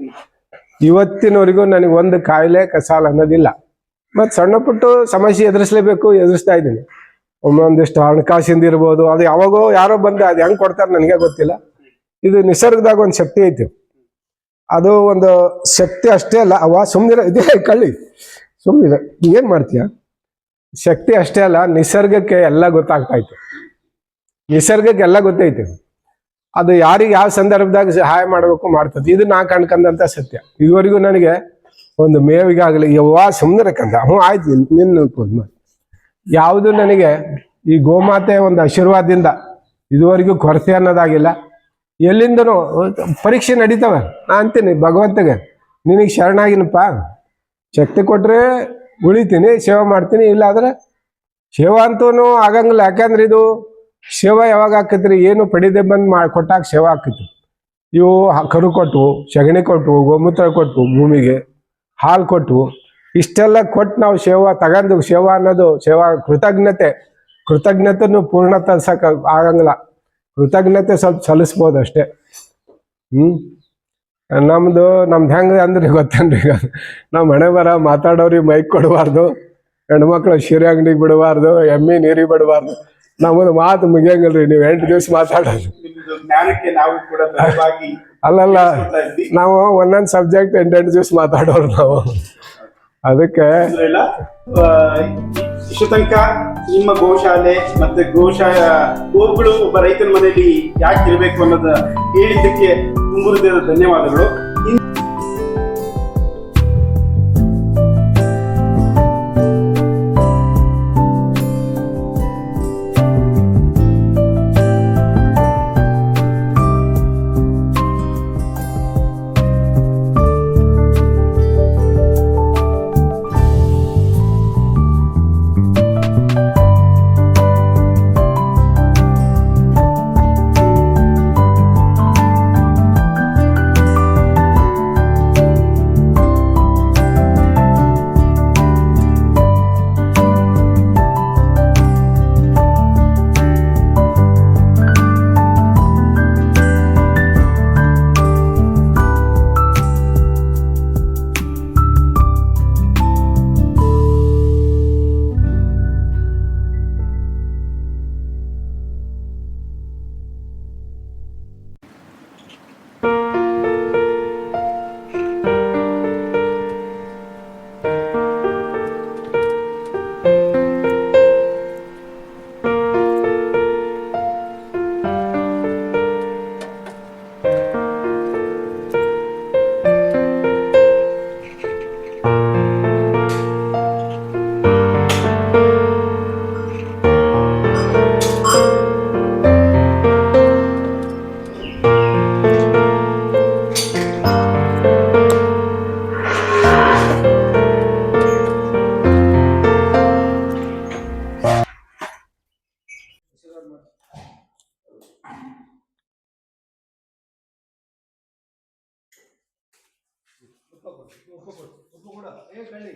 ಇವತ್ತಿನವರೆಗೂ ನನಗೆ ಒಂದು ಕಾಯಿಲೆ ಕಸಾಲ ಅನ್ನೋದಿಲ್ಲ. ಮತ್ತು ಸಣ್ಣ ಪುಟ್ಟು ಸಮಸ್ಯೆ ಎದುರಿಸ್ತಾ ಇದ್ದೀನಿ. ಒಂದೊಂದಿಷ್ಟು ಹಣಕಾಸಿಂದ ಇರ್ಬೋದು, ಅದು ಯಾವಾಗೋ ಯಾರೋ ಬಂದು ಅದು ಹೆಂಗೆ ಕೊಡ್ತಾರೆ ನನಗೆ ಗೊತ್ತಿಲ್ಲ. ಇದು ನಿಸರ್ಗದಾಗ ಒಂದು ಶಕ್ತಿ ಐತಿ. ಅದು ಒಂದು ಶಕ್ತಿ ಅಷ್ಟೇ ಅಲ್ಲ, ಸುಮ್ಮನೆ ಇದೇ ಕಳ್ಳಿ ಸುಮ್ಮನೆ ಏನ್ ಮಾಡ್ತೀಯ. ಶಕ್ತಿ ಅಷ್ಟೇ ಅಲ್ಲ, ನಿಸರ್ಗಕ್ಕೆ ಎಲ್ಲ ಗೊತ್ತಾಗ್ತಾ ಇತ್ತು. ನಿಸರ್ಗಕ್ಕೆ ಎಲ್ಲ ಗೊತ್ತೈತಿ. ಅದು ಯಾರಿಗೆ ಯಾವ ಸಂದರ್ಭದಾಗ ಸಹಾಯ ಮಾಡಬೇಕು ಮಾಡ್ತದೆ. ಇದು ನಾ ಕಣ್ಕಂದಂತ ಸತ್ಯ. ಇದುವರೆಗೂ ನನಗೆ ಒಂದು ಮೇವಿಗಾಗಲಿ ಸುಮ್ಮನೆ ಕಂದ ಆಯ್ತು ನಿನ್ನ ಯಾವುದು ನನಗೆ ಈ ಗೋಮಾತೆ ಒಂದು ಆಶೀರ್ವಾದದಿಂದ ಇದುವರೆಗೂ ಕೊರತೆ ಅನ್ನೋದಾಗಿಲ್ಲ. ಎಲ್ಲಿಂದನೂ ಪರೀಕ್ಷೆ ನಡೀತವೆ. ನಾ ಅಂತೀನಿ ಭಗವಂತಗೆ, ನಿನಗೆ ಶರಣಾಗಿನಪ್ಪ, ಶಕ್ತಿ ಕೊಟ್ರೆ ಉಳಿತೀನಿ, ಸೇವೆ ಮಾಡ್ತೀನಿ. ಇಲ್ಲಾಂದ್ರೆ ಸೇವಾ ಅಂತೂ ಆಗಂಗಿಲ್ಲ. ಯಾಕಂದ್ರೆ ಇದು ಸೇವಾ ಯಾವಾಗ ಆಕೈತ್ರಿ, ಏನು ಪಡಿದೆ ಬಂದು ಕೊಟ್ಟಾಗ ಸೇವಾ ಆಕೈತಿ. ಇವು ಕರು ಕೊಟ್ವು, ಸಗಣಿ ಕೊಟ್ವು, ಗೋಮೂತ್ರ ಕೊಟ್ವು, ಭೂಮಿಗೆ ಹಾಲು ಕೊಟ್ವು. ಇಷ್ಟೆಲ್ಲ ಕೊಟ್ಟು ನಾವು ಸೇವಾ ತಗೊಂಡು, ಸೇವಾ ಅನ್ನೋದು ಸೇವಾ ಕೃತಜ್ಞತೆನೂ ಪೂರ್ಣ ತಲ್ಸಕ್ಕೆ ಆಗಂಗಿಲ್ಲ. ಕೃತಜ್ಞತೆ ಸ್ವಲ್ಪ ಸಲ್ಲಿಸ್ಬೋದು ಅಷ್ಟೇ. ನಮ್ದು ಹೆಂಗೆ ಅಂದ್ರೆ ಗೊತ್ತೇನ್ರಿ, ಈಗ ನಾವು ಮನೆ ಬರ ಮಾತಾಡೋರಿಗೆ ಮೈಕ್ ಕೊಡಬಾರ್ದು, ಹೆಣ್ಮಕ್ಳು ಸೀರೆ ಅಂಗಡಿಗೆ ಬಿಡಬಾರ್ದು, ಎಮ್ಮೆ ನೀರಿಗೆ ಬಿಡಬಾರ್ದು. ನಮ್ಮದು ಮಾತು ಮುಗಿಯಂಗಿಲ್ರಿ, ನೀವು 8 ದಿವಸ ಮಾತಾಡೋದು. ಅಲ್ಲಲ್ಲ, ನಾವು ಒಂದೊಂದು ಸಬ್ಜೆಕ್ಟ್ 8 ದಿವಸ ಮಾತಾಡೋರು ನಾವು. ಅದಕ್ಕೆ ಇಷ್ಟು ತನಕ ನಿಮ್ಮ ಗೋಶಾಲೆ ಮತ್ತೆ ಗೋಗಳು ಒಬ್ಬ ರೈತನ ಮನೆಯಲ್ಲಿ ಯಾಕೆ ಇರಬೇಕು ಅನ್ನೋದ ಹೇಳಿದ್ದಕ್ಕೆ ತುಂಬುವುದೇ ಧನ್ಯವಾದಗಳು. ಉಪ್ಪು ಕೊಡು, ಉಪ್ಪು ಕೊಡು, ಉಪ್ಪು ಕೊಡು. ಏ ಕಳ್ಳಿ